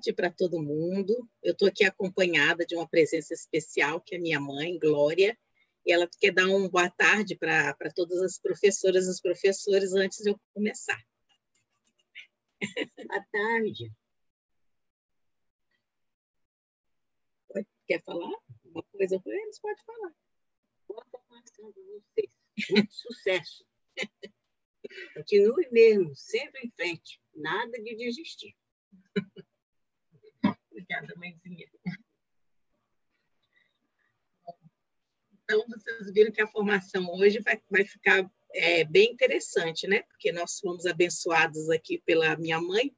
tarde para todo mundo. Eu estou aqui acompanhada de uma presença especial, que é minha mãe, Glória, e ela quer dar uma boa tarde para todas as professoras e os professores antes de eu começar. Boa tarde. Quer falar uma coisa para eles? Pode falar. Boa formação de vocês. Muito sucesso. Continue mesmo, sempre em frente. Nada de desistir. Obrigada, mãezinha. Então, vocês viram que a formação hoje vai ficar bem interessante, né? Porque nós fomos abençoados aqui pela minha mãe.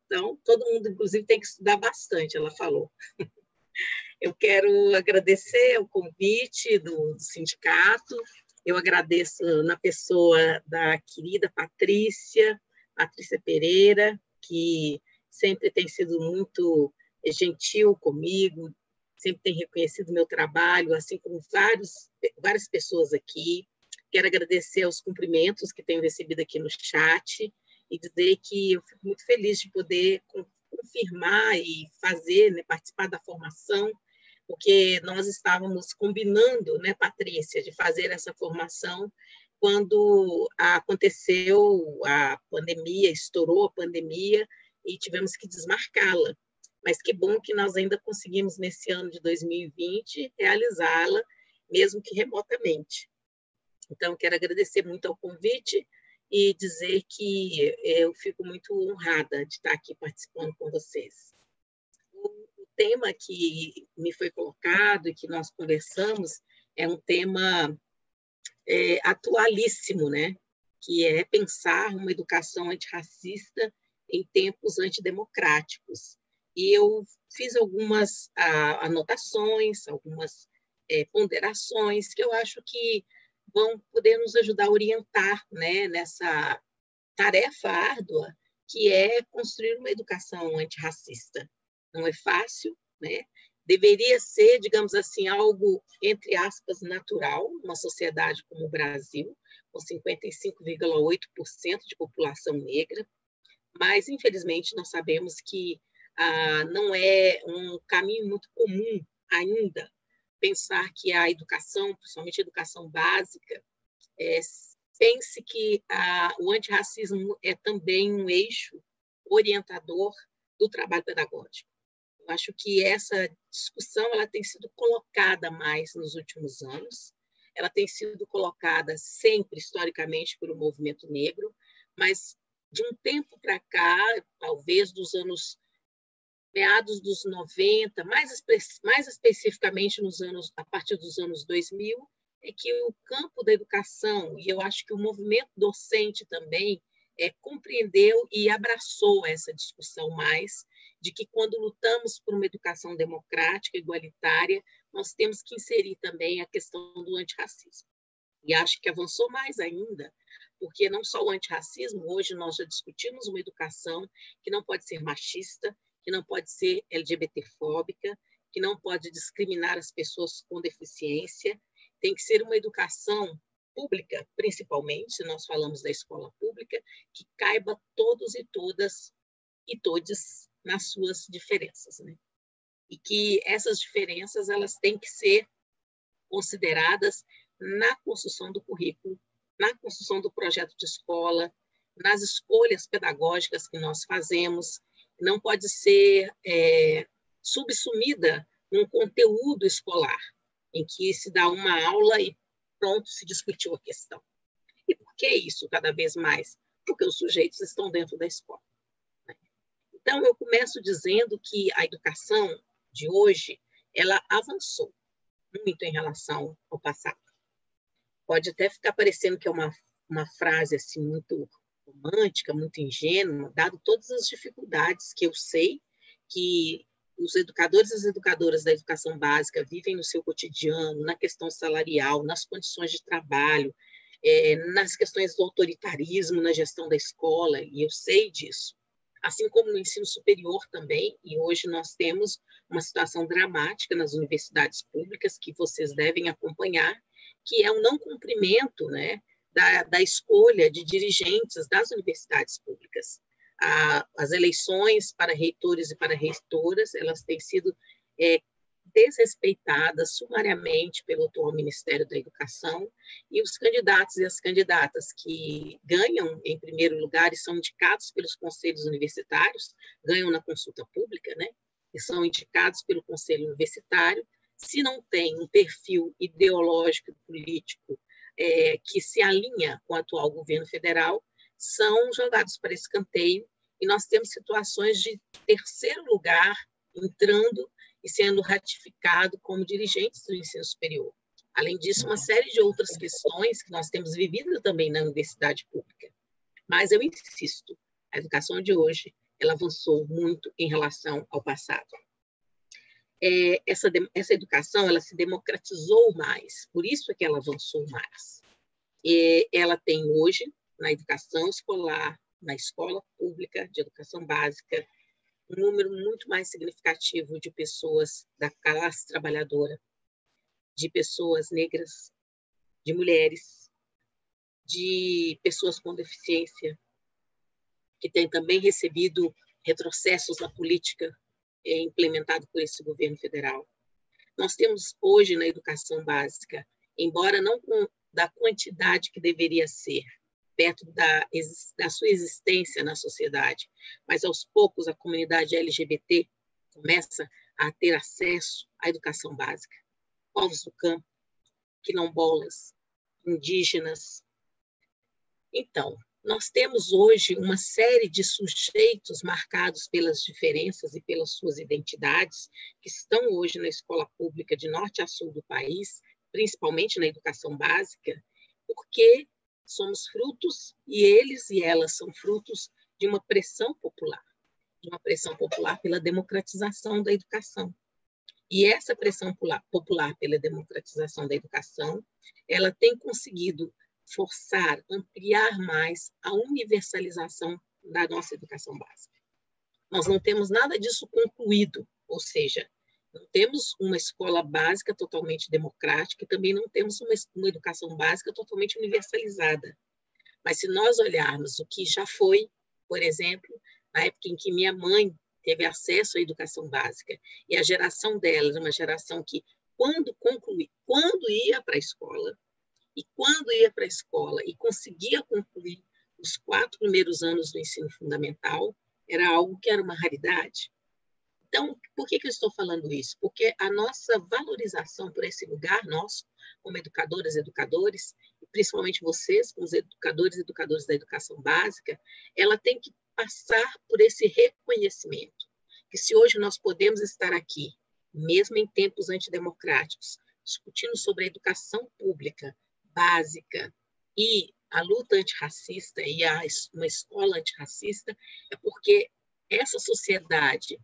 Então, todo mundo, inclusive, tem que estudar bastante, ela falou. Eu quero agradecer o convite do sindicato. Eu agradeço na pessoa da querida Patrícia Pereira, que sempre tem sido muito gentil comigo, sempre tem reconhecido o meu trabalho, assim como várias pessoas aqui. Quero agradecer aos cumprimentos que tenho recebido aqui no chat e dizer que eu fico muito feliz de poder confirmar e fazer, né, participar da formação, porque nós estávamos combinando, né, Patrícia, de fazer essa formação quando aconteceu a pandemia, estourou a pandemia e tivemos que desmarcá-la. Mas que bom que nós ainda conseguimos, nesse ano de 2020, realizá-la, mesmo que remotamente. Então, quero agradecer muito ao convite e dizer que eu fico muito honrada de estar aqui participando com vocês. O tema que me foi colocado e que nós conversamos é um tema atualíssimo, né? Que é pensar uma educação antirracista em tempos antidemocráticos. E eu fiz algumas anotações, algumas ponderações que eu acho que vão poder nos ajudar a orientar, né, nessa tarefa árdua que é construir uma educação antirracista. Não é fácil, né? Deveria ser, digamos assim, algo, entre aspas, natural, numa sociedade como o Brasil, com 55,8% de população negra, mas, infelizmente, nós sabemos que não é um caminho muito comum ainda pensar que a educação, principalmente a educação básica, pense que o antirracismo é também um eixo orientador do trabalho pedagógico. Eu acho que essa discussão ela tem sido colocada mais nos últimos anos, ela tem sido colocada sempre, historicamente, pelo movimento negro, mas de um tempo para cá, talvez dos anos meados dos 90, mais especificamente a partir dos anos 2000, é que o campo da educação, e eu acho que o movimento docente também, compreendeu e abraçou essa discussão mais, de que quando lutamos por uma educação democrática, igualitária, nós temos que inserir também a questão do antirracismo. E acho que avançou mais ainda, porque não só o antirracismo, hoje nós já discutimos uma educação que não pode ser machista, que não pode ser LGBTfóbica, que não pode discriminar as pessoas com deficiência, tem que ser uma educação pública, principalmente, se nós falamos da escola pública, que caiba todos e todas e todes nas suas diferenças, né? E que essas diferenças elas têm que ser consideradas na construção do currículo, na construção do projeto de escola, nas escolhas pedagógicas que nós fazemos, não pode ser subsumida num conteúdo escolar, em que se dá uma aula e pronto, se discutiu a questão. E por que isso cada vez mais? Porque os sujeitos estão dentro da escola. Então, eu começo dizendo que a educação de hoje, ela avançou muito em relação ao passado. Pode até ficar parecendo que é uma frase assim, muito romântica, muito ingênua, dado todas as dificuldades que eu sei que os educadores e as educadoras da educação básica vivem no seu cotidiano, na questão salarial, nas condições de trabalho, nas questões do autoritarismo na gestão da escola, e eu sei disso. Assim como no ensino superior também, e hoje nós temos uma situação dramática nas universidades públicas, que vocês devem acompanhar, que é o não cumprimento, né, da escolha de dirigentes das universidades públicas. As eleições para reitores e para reitoras, elas têm sido desrespeitadas sumariamente pelo atual Ministério da Educação, e os candidatos e as candidatas que ganham em primeiro lugar e são indicados pelos conselhos universitários, ganham na consulta pública, né? E são indicados pelo conselho universitário, se não tem um perfil ideológico e político que se alinha com o atual governo federal, são jogados para escanteio, e nós temos situações de terceiro lugar entrando e sendo ratificado como dirigentes do ensino superior. Além disso, uma série de outras questões que nós temos vivido também na universidade pública. Mas eu insisto, a educação de hoje, ela avançou muito em relação ao passado. Essa educação, ela se democratizou mais, por isso é que ela avançou mais. Ela tem hoje, na educação escolar, na escola pública de educação básica, um número muito mais significativo de pessoas da classe trabalhadora, de pessoas negras, de mulheres, de pessoas com deficiência, que têm também recebido retrocessos na política implementado por esse governo federal. Nós temos hoje na educação básica, embora não da quantidade que deveria ser, perto da sua existência na sociedade, mas aos poucos a comunidade LGBT começa a ter acesso à educação básica. Povos do campo, quilombolas, indígenas. Então, nós temos hoje uma série de sujeitos marcados pelas diferenças e pelas suas identidades, que estão hoje na escola pública de norte a sul do país, principalmente na educação básica, porque somos frutos, e eles e elas são frutos de uma pressão popular pela democratização da educação. E essa pressão popular pela democratização da educação, ela tem conseguido forçar, ampliar mais a universalização da nossa educação básica. Nós não temos nada disso concluído, ou seja, não temos uma escola básica totalmente democrática e também não temos uma educação básica totalmente universalizada. Mas se nós olharmos o que já foi, por exemplo, na época em que minha mãe teve acesso à educação básica, e a geração dela era uma geração que, quando ia para a escola, e conseguia concluir os 4 primeiros anos do ensino fundamental, era algo que era uma raridade. Então, por que eu estou falando isso? Porque a nossa valorização por esse lugar nosso, como educadoras e educadores, e principalmente vocês, como os educadores e educadoras da educação básica, ela tem que passar por esse reconhecimento, que se hoje nós podemos estar aqui, mesmo em tempos antidemocráticos, discutindo sobre a educação pública básica e a luta antirracista e uma escola antirracista, é porque essa sociedade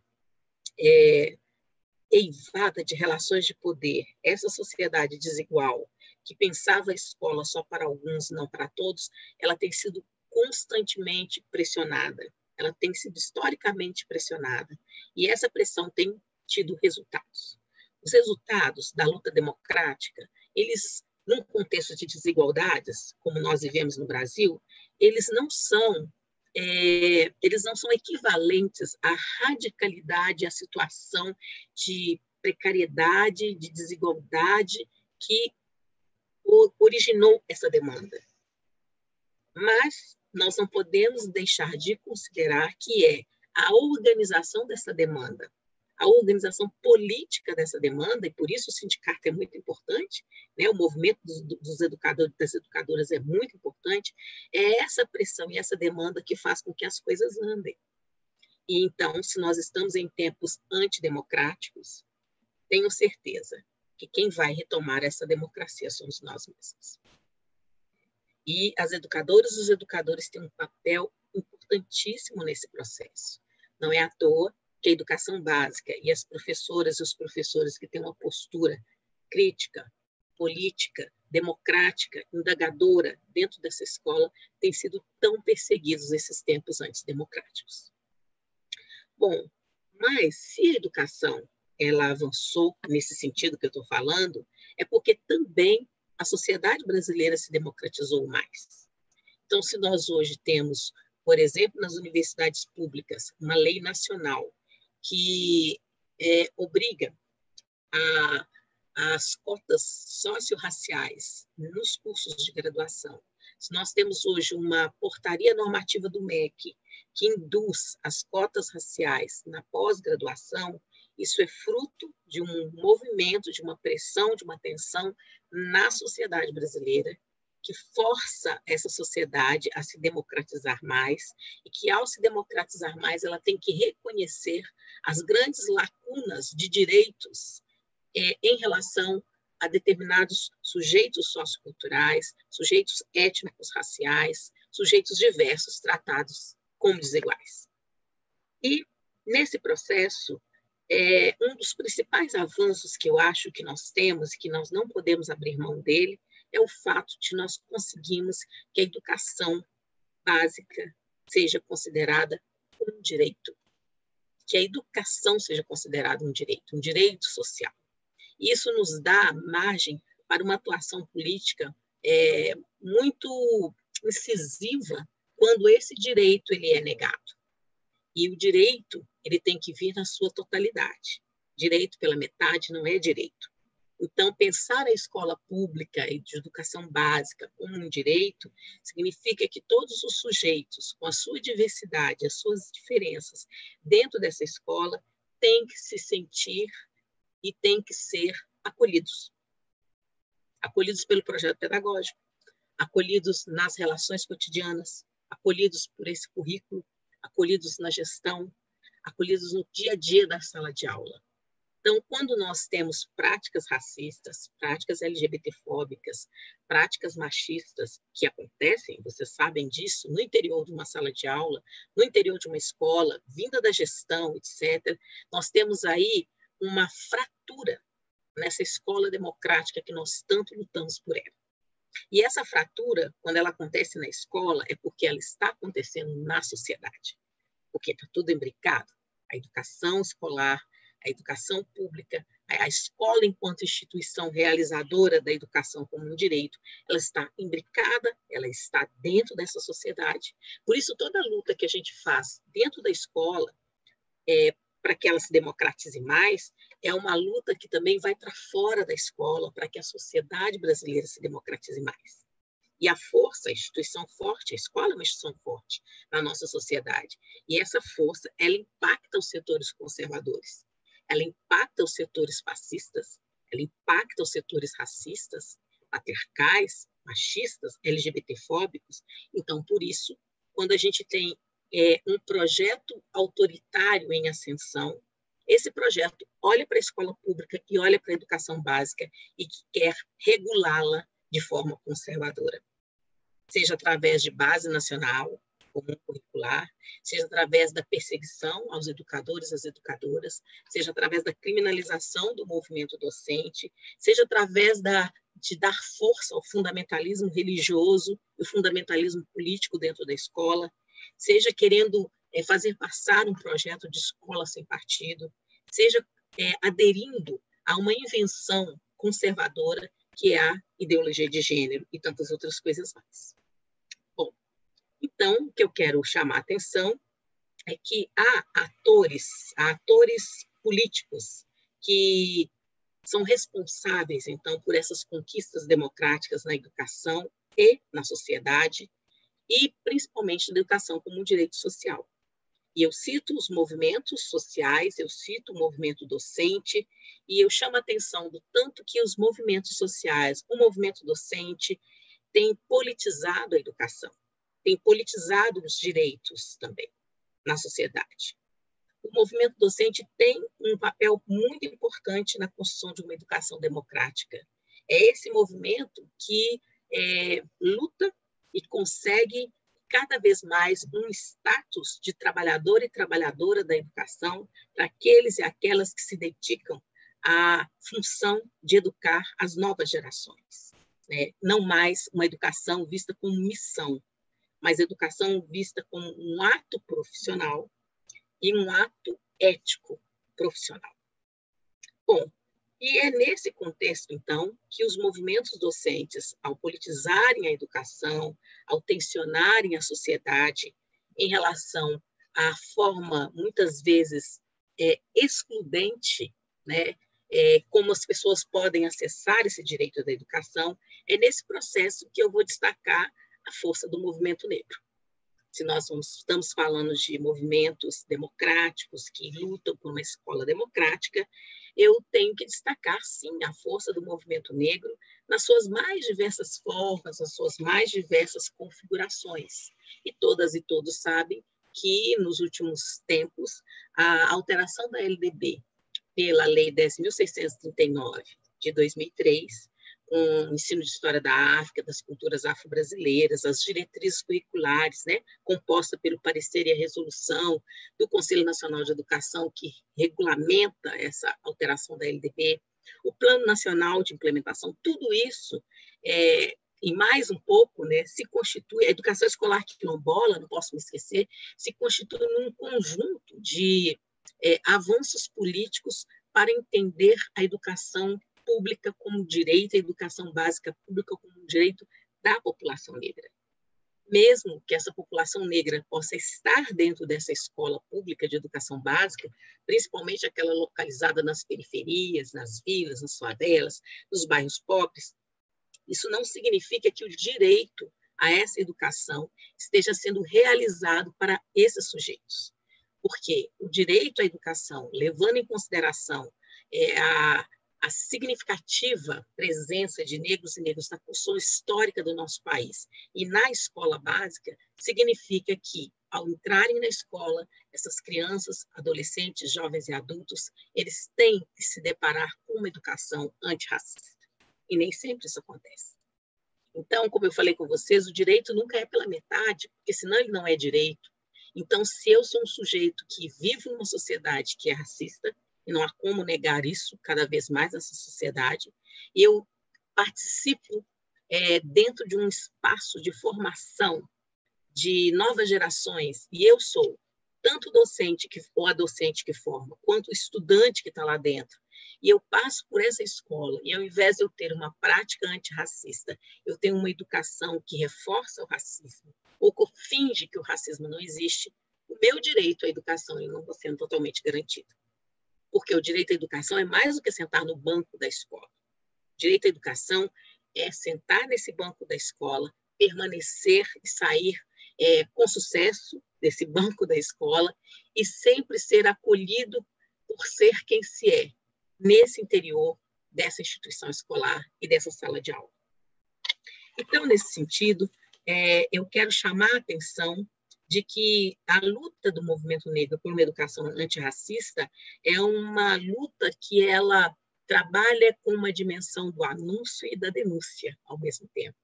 eivada de relações de poder, essa sociedade desigual, que pensava a escola só para alguns, não para todos, ela tem sido constantemente pressionada, ela tem sido historicamente pressionada, e essa pressão tem tido resultados. Os resultados da luta democrática, eles, num contexto de desigualdades, como nós vivemos no Brasil, eles não são equivalentes à radicalidade, à situação de precariedade, de desigualdade que originou essa demanda. Mas nós não podemos deixar de considerar que é a organização dessa demanda, a organização política dessa demanda, e por isso o sindicato é muito importante, né? O movimento dos educadores e das educadoras é muito importante, é essa pressão e essa demanda que faz com que as coisas andem. E então, se nós estamos em tempos antidemocráticos, tenho certeza que quem vai retomar essa democracia somos nós mesmos. E as educadoras e os educadores têm um papel importantíssimo nesse processo. Não é à toa que a educação básica e as professoras e os professores que têm uma postura crítica, política, democrática, indagadora dentro dessa escola têm sido tão perseguidos nesses tempos antidemocráticos. Bom, mas se a educação ela avançou nesse sentido que eu estou falando, é porque também a sociedade brasileira se democratizou mais. Então, se nós hoje temos por exemplo, nas universidades públicas, uma lei nacional que obriga as cotas socio-raciais nos cursos de graduação. Se nós temos hoje uma portaria normativa do MEC que induz as cotas raciais na pós-graduação, isso é fruto de um movimento, de uma pressão, de uma tensão na sociedade brasileira, que força essa sociedade a se democratizar mais, e que, ao se democratizar mais, ela tem que reconhecer as grandes lacunas de direitos em relação a determinados sujeitos socioculturais, sujeitos étnicos, raciais, sujeitos diversos tratados como desiguais. E, nesse processo, um dos principais avanços que eu acho que nós temos e que nós não podemos abrir mão dele é o fato de nós conseguirmos que a educação básica seja considerada um direito, que a educação seja considerada um direito social. Isso nos dá margem para uma atuação política muito incisiva quando esse direito ele é negado. E o direito ele tem que vir na sua totalidade. Direito pela metade não é direito. Então, pensar a escola pública e de educação básica como um direito significa que todos os sujeitos, com a sua diversidade, as suas diferenças, dentro dessa escola, têm que se sentir e têm que ser acolhidos. Acolhidos pelo projeto pedagógico, acolhidos nas relações cotidianas, acolhidos por esse currículo, acolhidos na gestão, acolhidos no dia a dia da sala de aula. Então, quando nós temos práticas racistas, práticas LGBTfóbicas, práticas machistas que acontecem, vocês sabem disso, no interior de uma sala de aula, no interior de uma escola, vinda da gestão, etc., nós temos aí uma fratura nessa escola democrática que nós tanto lutamos por ela. E essa fratura, quando ela acontece na escola, é porque ela está acontecendo na sociedade, porque está tudo imbricado. A educação escolar, a educação pública, a escola enquanto instituição realizadora da educação como um direito, ela está imbricada, ela está dentro dessa sociedade. Por isso, toda a luta que a gente faz dentro da escola, para que ela se democratize mais, é uma luta que também vai para fora da escola, para que a sociedade brasileira se democratize mais. E a força, a instituição forte, a escola é uma instituição forte na nossa sociedade. E essa força, ela impacta os setores conservadores, ela impacta os setores fascistas, ela impacta os setores racistas, patriarcais, machistas, LGBTfóbicos. Então, por isso, quando a gente tem um projeto autoritário em ascensão, esse projeto olha para a escola pública e olha para a educação básica e que quer regulá-la de forma conservadora, seja através de base nacional, comum curricular, seja através da perseguição aos educadores e às educadoras, seja através da criminalização do movimento docente, seja através de dar força ao fundamentalismo religioso e o fundamentalismo político dentro da escola, seja querendo fazer passar um projeto de escola sem partido, seja aderindo a uma invenção conservadora que é a ideologia de gênero e tantas outras coisas mais. Bom, então, o que eu quero chamar a atenção é que há atores políticos que são responsáveis, então, por essas conquistas democráticas na educação e na sociedade, e principalmente da educação como um direito social. E eu cito os movimentos sociais, eu cito o movimento docente, e eu chamo a atenção do tanto que os movimentos sociais, o movimento docente, têm politizado a educação, têm politizado os direitos também na sociedade. O movimento docente tem um papel muito importante na construção de uma educação democrática. É esse movimento que luta e consegue cada vez mais um status de trabalhador e trabalhadora da educação para aqueles e aquelas que se dedicam à função de educar as novas gerações. Não mais uma educação vista como missão, mas educação vista como um ato profissional e um ato ético profissional. Bom, e é nesse contexto, então, que os movimentos docentes, ao politizarem a educação, ao tensionarem a sociedade, em relação à forma, muitas vezes, excludente, né, como as pessoas podem acessar esse direito da educação, é nesse processo que eu vou destacar a força do movimento negro. Se nós estamos falando de movimentos democráticos que lutam por uma escola democrática, eu tenho que destacar, sim, a força do movimento negro nas suas mais diversas formas, nas suas mais diversas configurações. E todas e todos sabem que, nos últimos tempos, a alteração da LDB pela Lei 10.639, de 2003, com o ensino de história da África, das culturas afro-brasileiras, as diretrizes curriculares, né, composta pelo parecer e a resolução do Conselho Nacional de Educação, que regulamenta essa alteração da LDB, o Plano Nacional de Implementação, tudo isso, e mais um pouco, né, se constitui, a educação escolar quilombola, não posso me esquecer, se constitui num conjunto de avanços políticos para entender a educação pública como direito, a educação básica pública como direito da população negra. Mesmo que essa população negra possa estar dentro dessa escola pública de educação básica, principalmente aquela localizada nas periferias, nas vilas, nas favelas, nos bairros pobres, isso não significa que o direito a essa educação esteja sendo realizado para esses sujeitos. Porque o direito à educação, levando em consideração a significativa presença de negros e negras na construção histórica do nosso país e na escola básica, significa que, ao entrarem na escola, essas crianças, adolescentes, jovens e adultos, eles têm que se deparar com uma educação antirracista. E nem sempre isso acontece. Então, como eu falei com vocês, o direito nunca é pela metade, porque senão ele não é direito. Então, se eu sou um sujeito que vive numa sociedade que é racista, e não há como negar isso cada vez mais nessa sociedade, eu participo dentro de um espaço de formação de novas gerações, e eu sou tanto docente ou a docente que forma, quanto o estudante que está lá dentro, e eu passo por essa escola, e ao invés de eu ter uma prática antirracista, eu tenho uma educação que reforça o racismo, ou que finge que o racismo não existe, o meu direito à educação ele não está sendo totalmente garantido. Porque o direito à educação é mais do que sentar no banco da escola. O direito à educação é sentar nesse banco da escola, permanecer e sair com sucesso desse banco da escola e sempre ser acolhido por ser quem se é, nesse interior dessa instituição escolar e dessa sala de aula. Então, nesse sentido, eu quero chamar a atenção de que a luta do movimento negro por uma educação antirracista é uma luta que ela trabalha com uma dimensão do anúncio e da denúncia ao mesmo tempo.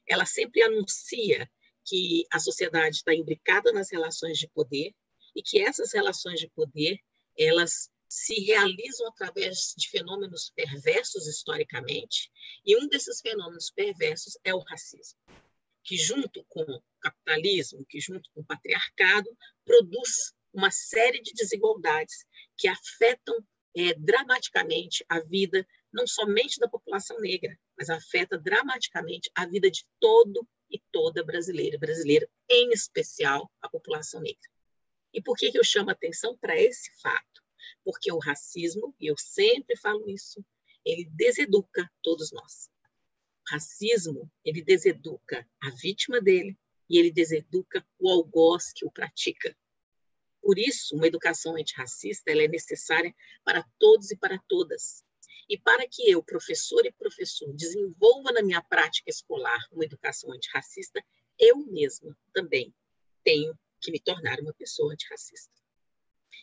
Ela sempre anuncia que a sociedade está imbricada nas relações de poder e que essas relações de poder, elas se realizam através de fenômenos perversos historicamente, e um desses fenômenos perversos é o racismo, que junto com o capitalismo, que junto com o patriarcado, produz uma série de desigualdades que afetam dramaticamente a vida, não somente da população negra, mas afeta dramaticamente a vida de todo e toda brasileira em especial a população negra. E por que eu chamo a atenção para esse fato? Porque o racismo, e eu sempre falo isso, ele deseduca todos nós. O racismo, ele deseduca a vítima dele e ele deseduca o algoz que o pratica. Por isso, uma educação antirracista ela é necessária para todos e para todas. E para que eu, professor e professor, desenvolva na minha prática escolar uma educação antirracista, eu mesma também tenho que me tornar uma pessoa antirracista.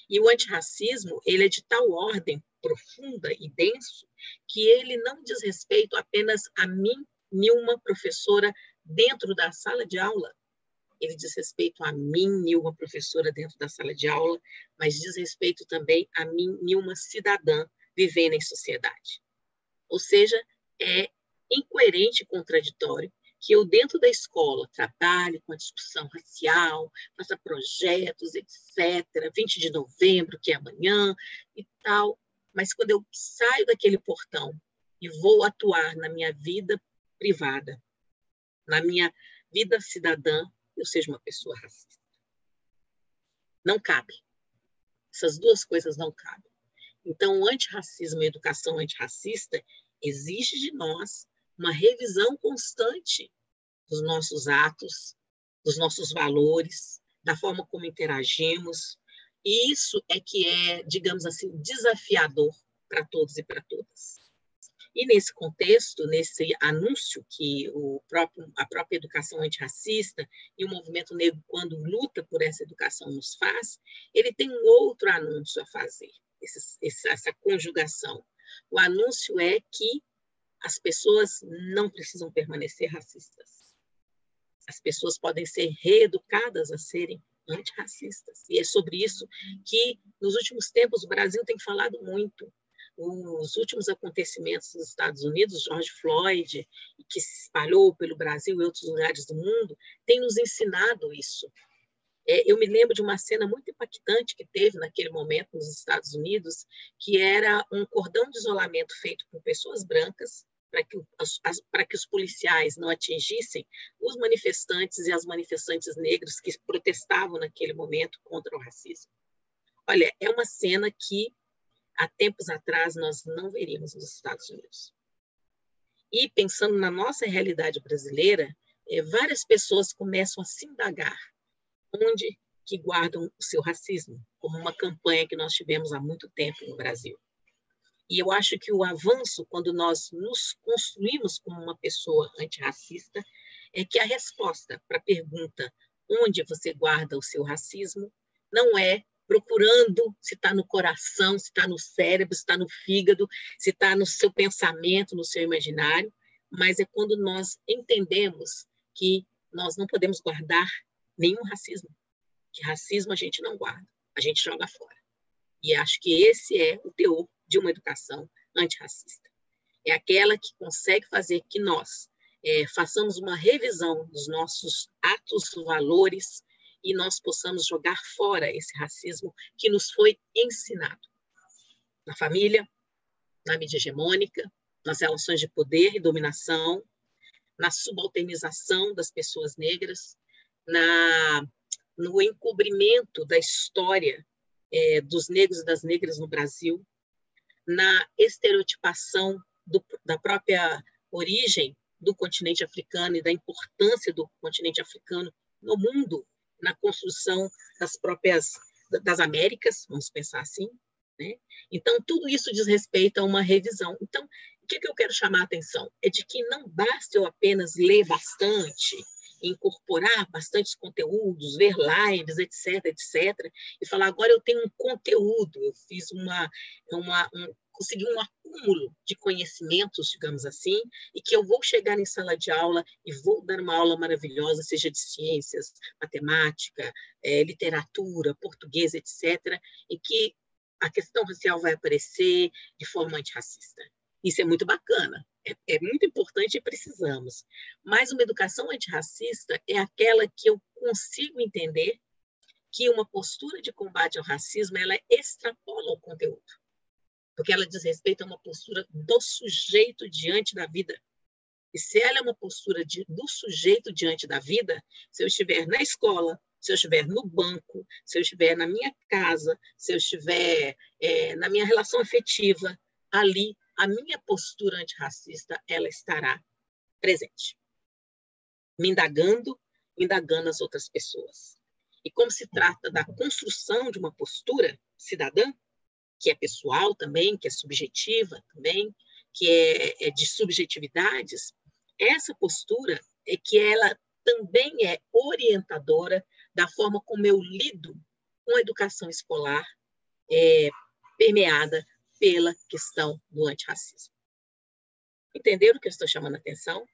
E o antirracismo, ele é de tal ordem profunda e denso que ele não diz respeito apenas a mim, Nilma, professora, dentro da sala de aula. Ele diz respeito a mim, Nilma, professora, dentro da sala de aula, mas diz respeito também a mim, Nilma, cidadã, vivendo em sociedade. Ou seja, é incoerente e contraditório que eu, dentro da escola, trabalhe com a discussão racial, faça projetos, etc., 20 de novembro, que é amanhã, e tal, mas quando eu saio daquele portão e vou atuar na minha vida privada, na minha vida cidadã, eu seja uma pessoa racista. Não cabe. Essas duas coisas não cabem. Então, o antirracismo e a educação antirracista exige de nós uma revisão constante dos nossos atos, dos nossos valores, da forma como interagimos. E isso é que é, digamos assim, desafiador para todos e para todas. E nesse contexto, nesse anúncio que a própria educação antirracista e o movimento negro, quando luta por essa educação, nos faz, ele tem um outro anúncio a fazer, essa conjugação. O anúncio é que as pessoas não precisam permanecer racistas. As pessoas podem ser reeducadas a serem antirracistas. E é sobre isso que, nos últimos tempos, o Brasil tem falado muito. Os últimos acontecimentos nos Estados Unidos, George Floyd, que se espalhou pelo Brasil e outros lugares do mundo, tem nos ensinado isso. Eu me lembro de uma cena muito impactante que teve naquele momento nos Estados Unidos, que era um cordão de isolamento feito por pessoas brancas, para que os policiais não atingissem os manifestantes e as manifestantes negras que protestavam naquele momento contra o racismo. Olha, é uma cena que há tempos atrás nós não veríamos nos Estados Unidos. E pensando na nossa realidade brasileira, várias pessoas começam a se indagar onde que guardam o seu racismo, como uma campanha que nós tivemos há muito tempo no Brasil. E eu acho que o avanço, quando nós nos construímos como uma pessoa antirracista, é que a resposta para a pergunta onde você guarda o seu racismo não é procurando se está no coração, se está no cérebro, se está no fígado, se está no seu pensamento, no seu imaginário, mas é quando nós entendemos que nós não podemos guardar nenhum racismo, que racismo a gente não guarda, a gente joga fora. E acho que esse é o teor de uma educação antirracista. É aquela que consegue fazer que nós façamos uma revisão dos nossos atos, valores, e nós possamos jogar fora esse racismo que nos foi ensinado na família, na mídia hegemônica, nas relações de poder e dominação, na subalternização das pessoas negras, no encobrimento da história dos negros e das negras no Brasil, na estereotipação da própria origem do continente africano e da importância do continente africano no mundo, na construção das Américas, vamos pensar assim, né? Então, tudo isso diz respeito a uma revisão. Então, o que eu quero chamar a atenção? É de que não basta eu apenas ler bastante, incorporar bastantes conteúdos, ver lives, etc., e falar, agora eu tenho um conteúdo, eu fiz consegui um acúmulo de conhecimentos, digamos assim, e que eu vou chegar em sala de aula e vou dar uma aula maravilhosa, seja de ciências, matemática, literatura, português, etc., e que a questão racial vai aparecer de forma antirracista. Isso é muito bacana, é muito importante e precisamos. Mas uma educação antirracista é aquela que eu consigo entender que uma postura de combate ao racismo, ela extrapola o conteúdo, porque ela diz respeito a uma postura do sujeito diante da vida. E se ela é uma postura do sujeito diante da vida, se eu estiver na escola, se eu estiver no banco, se eu estiver na minha casa, se eu estiver na minha relação afetiva, ali a minha postura antirracista, ela estará presente, me indagando as outras pessoas. E como se trata da construção de uma postura cidadã, que é pessoal também, que é subjetiva também, que é de subjetividades, essa postura é que ela também é orientadora da forma como eu lido com a educação escolar permeada pela questão do antirracismo. Entenderam o que eu estou chamando a atenção?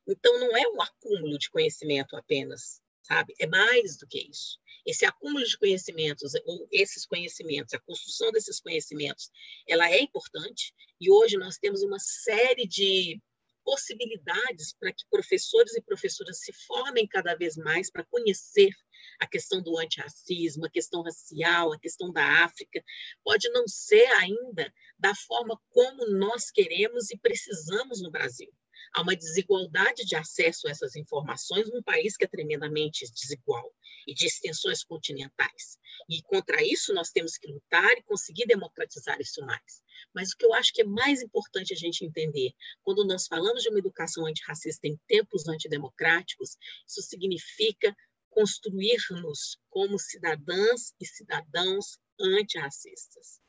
Então, não é um acúmulo de conhecimento apenas, sabe? É mais do que isso. Esse acúmulo de conhecimentos, ou esses conhecimentos, a construção desses conhecimentos, ela é importante, e hoje nós temos uma série de possibilidades para que professores e professoras se formem cada vez mais para conhecer a questão do antirracismo, a questão racial, a questão da África. Pode não ser ainda da forma como nós queremos e precisamos no Brasil, Há uma desigualdade de acesso a essas informações num país que é tremendamente desigual e de extensões continentais. E contra isso nós temos que lutar e conseguir democratizar isso mais. Mas o que eu acho que é mais importante a gente entender, quando nós falamos de uma educação antirracista em tempos antidemocráticos, isso significa construir-nos como cidadãs e cidadãos antirracistas.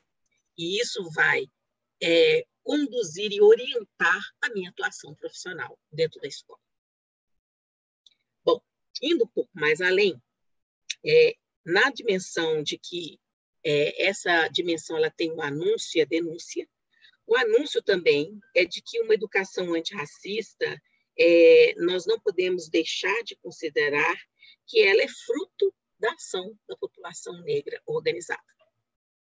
E isso vai conduzir e orientar a minha atuação profissional dentro da escola. Bom, indo um pouco mais além, na dimensão de que essa dimensão ela tem o anúncio e a denúncia, o anúncio também é de que uma educação antirracista, nós não podemos deixar de considerar que ela é fruto da ação da população negra organizada.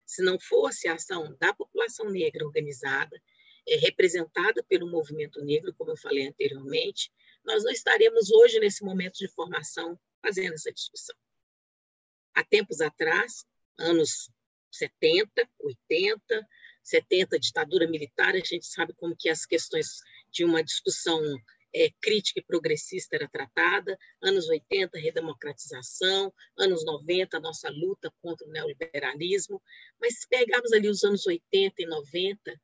Se não fosse a ação da população negra organizada, representada pelo movimento negro, como eu falei anteriormente, nós não estaremos hoje, nesse momento de formação, fazendo essa discussão. Há tempos atrás, anos 70, 80, 70, ditadura militar, a gente sabe como que as questões de uma discussão crítica e progressista era tratada, anos 80, redemocratização, anos 90, a nossa luta contra o neoliberalismo, mas se pegarmos ali os anos 80 e 90,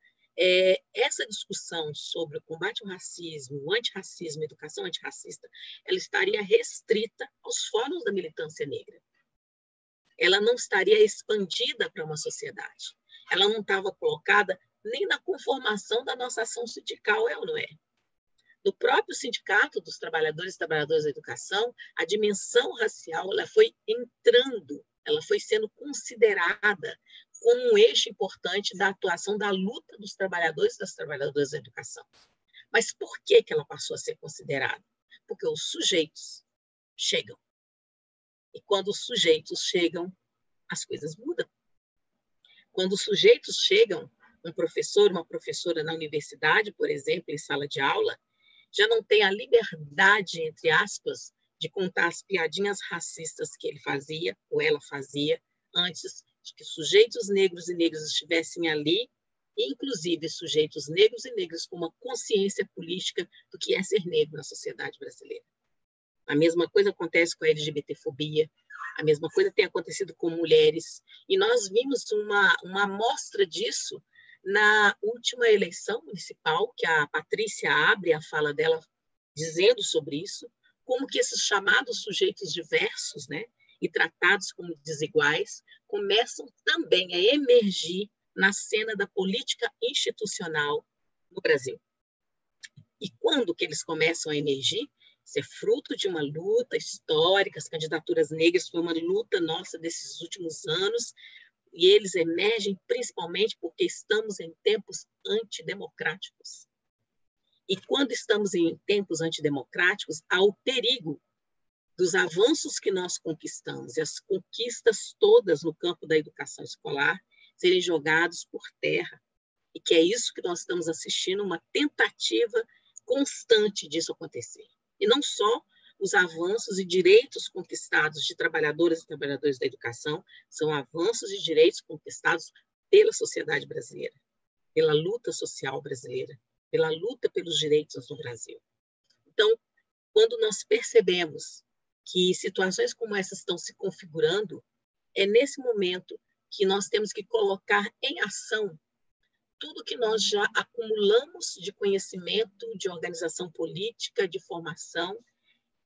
essa discussão sobre o combate ao racismo, o antirracismo, a educação antirracista, ela estaria restrita aos fóruns da militância negra. Ela não estaria expandida para uma sociedade. Ela não estava colocada nem na conformação da nossa ação sindical, ou não é? No próprio Sindicato dos Trabalhadores e Trabalhadoras da Educação, a dimensão racial ela foi entrando, ela foi sendo considerada como um eixo importante da atuação da luta dos trabalhadores e das trabalhadoras da educação. Mas por que ela passou a ser considerada? Porque os sujeitos chegam. E quando os sujeitos chegam, as coisas mudam. Quando os sujeitos chegam, um professor, uma professora na universidade, por exemplo, em sala de aula, já não tem a liberdade, entre aspas, de contar as piadinhas racistas que ele fazia, ou ela fazia, antes de que sujeitos negros e negras estivessem ali, inclusive sujeitos negros e negras com uma consciência política do que é ser negro na sociedade brasileira. A mesma coisa acontece com a LGBTfobia, a mesma coisa tem acontecido com mulheres, e nós vimos uma amostra disso na última eleição municipal, que a Patrícia abre a fala dela dizendo sobre isso, como que esses chamados sujeitos diversos, né, e tratados como desiguais, começam também a emergir na cena da política institucional no Brasil. E quando que eles começam a emergir? Isso é fruto de uma luta histórica, as candidaturas negras foi uma luta nossa desses últimos anos, e eles emergem principalmente porque estamos em tempos antidemocráticos. E quando estamos em tempos antidemocráticos, há o perigo dos avanços que nós conquistamos e as conquistas todas no campo da educação escolar serem jogados por terra. E que é isso que nós estamos assistindo, uma tentativa constante disso acontecer. E não só os avanços e direitos conquistados de trabalhadoras e trabalhadores da educação, são avanços e direitos conquistados pela sociedade brasileira, pela luta social brasileira, pela luta pelos direitos no Brasil. Então, quando nós percebemos que situações como essas estão se configurando, é nesse momento que nós temos que colocar em ação tudo que nós já acumulamos de conhecimento, de organização política, de formação,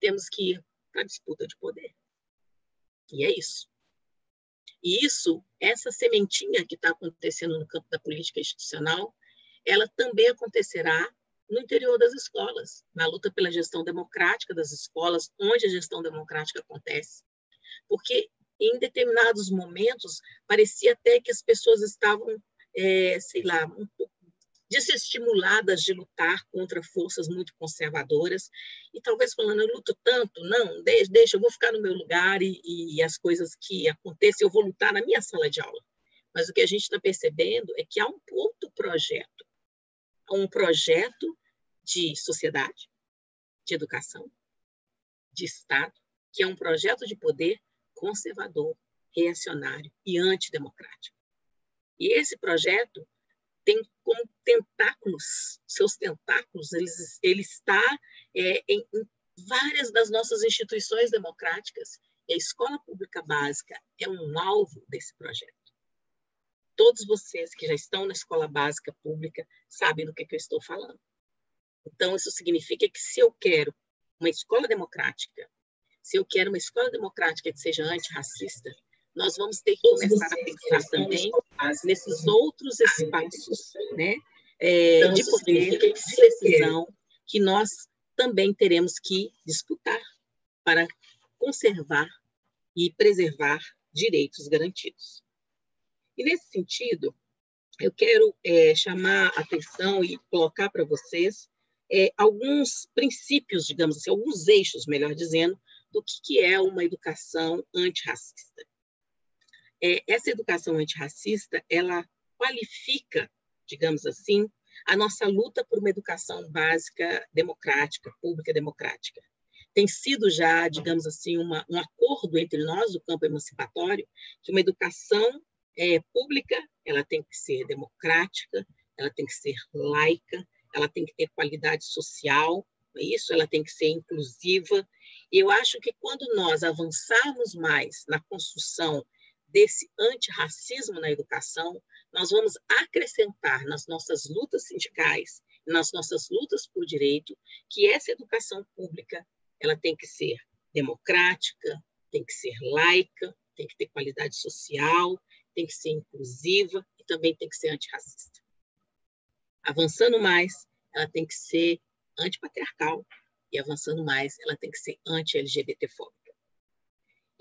temos que ir para a disputa de poder. E é isso. E isso, essa sementinha que está acontecendo no campo da política institucional, ela também acontecerá no interior das escolas, na luta pela gestão democrática das escolas, onde a gestão democrática acontece. Porque em determinados momentos, parecia até que as pessoas estavam, sei lá, um pouco desestimuladas de lutar contra forças muito conservadoras, e talvez falando, eu luto tanto, não, deixa, eu vou ficar no meu lugar e as coisas que acontecem, eu vou lutar na minha sala de aula. Mas o que a gente está percebendo é que há um outro projeto, um projeto de sociedade, de educação, de Estado, que é um projeto de poder conservador, reacionário e antidemocrático. E esse projeto tem como tentáculos, seus tentáculos, ele está em várias das nossas instituições democráticas, e a escola pública básica é um alvo desse projeto. Todos vocês que já estão na escola básica pública sabem do que eu estou falando. Então, isso significa que se eu quero uma escola democrática, se eu quero uma escola democrática que seja antirracista, nós vamos ter que começar a pensar também nesses outros espaços, né, de poder, de decisão, que nós também teremos que disputar para conservar e preservar direitos garantidos. E, nesse sentido, eu quero chamar a atenção e colocar para vocês alguns princípios, digamos assim, alguns eixos, melhor dizendo, do que é uma educação antirracista. Essa educação antirracista, ela qualifica, digamos assim, a nossa luta por uma educação básica democrática, pública democrática. Tem sido já, digamos assim, um acordo entre nós, do campo emancipatório, que uma educação pública, ela tem que ser democrática, ela tem que ser laica, ela tem que ter qualidade social, não é isso? Ela tem que ser inclusiva. E eu acho que quando nós avançarmos mais na construção desse antirracismo na educação, nós vamos acrescentar nas nossas lutas sindicais, nas nossas lutas por direito, que essa educação pública ela tem que ser democrática, tem que ser laica, tem que ter qualidade social, tem que ser inclusiva e também tem que ser antirracista. Avançando mais, ela tem que ser antipatriarcal e avançando mais, ela tem que ser anti-LGBTfóbica.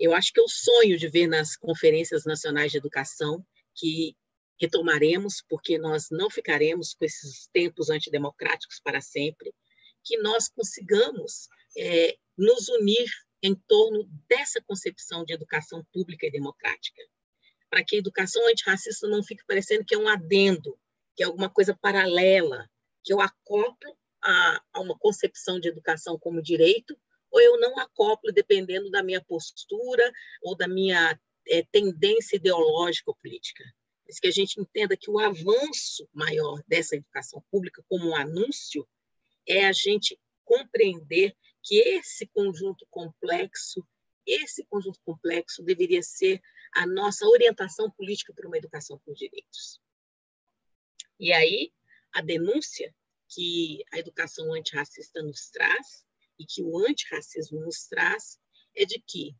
Eu acho que é o sonho de ver nas conferências nacionais de educação que retomaremos, porque nós não ficaremos com esses tempos antidemocráticos para sempre, que nós consigamos nos unir em torno dessa concepção de educação pública e democrática, para que a educação antirracista não fique parecendo que é um adendo, que é alguma coisa paralela, que eu acoplo a uma concepção de educação como direito, ou eu não acoplo dependendo da minha postura ou da minha tendência ideológica ou política. Mas que a gente entenda que o avanço maior dessa educação pública como um anúncio é a gente compreender que esse conjunto complexo deveria ser a nossa orientação política para uma educação por direitos. E aí, a denúncia que a educação antirracista nos traz e que o antirracismo nos traz é de que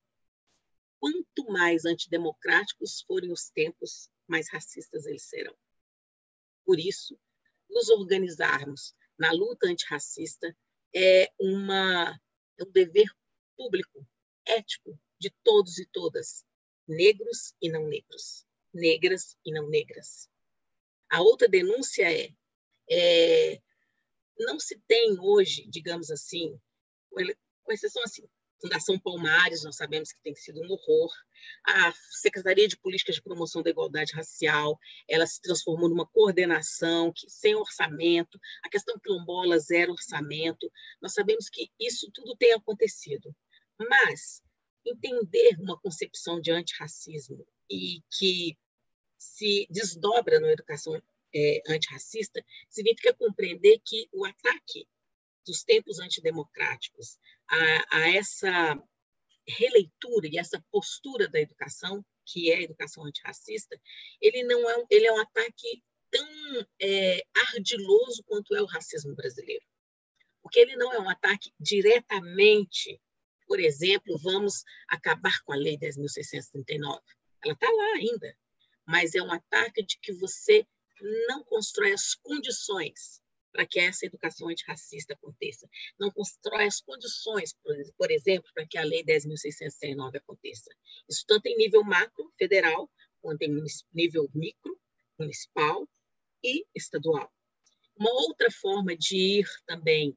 quanto mais antidemocráticos forem os tempos, mais racistas eles serão. Por isso, nos organizarmos na luta antirracista é um dever público, ético, de todos e todas, negros e não negros, negras e não negras. A outra denúncia não se tem hoje, digamos assim, com exceção assim, Fundação Palmares, nós sabemos que tem sido um horror. A Secretaria de Políticas de Promoção da Igualdade Racial, ela se transformou numa coordenação sem orçamento. A questão quilombola, zero orçamento. Nós sabemos que isso tudo tem acontecido. Mas entender uma concepção de antirracismo e que se desdobra na educação antirracista significa compreender que o ataque dos tempos antidemocráticos a essa releitura e essa postura da educação, que é a educação antirracista, ele é um ataque tão ardiloso quanto é o racismo brasileiro. Porque ele não é um ataque diretamente, por exemplo, vamos acabar com a Lei 10.639. Ela está lá ainda, mas é um ataque de que você não constrói as condições para que essa educação antirracista aconteça. Não constrói as condições, por exemplo, para que a Lei 10.639 aconteça. Isso tanto em nível macro, federal, quanto em nível micro, municipal e estadual. Uma outra forma de ir também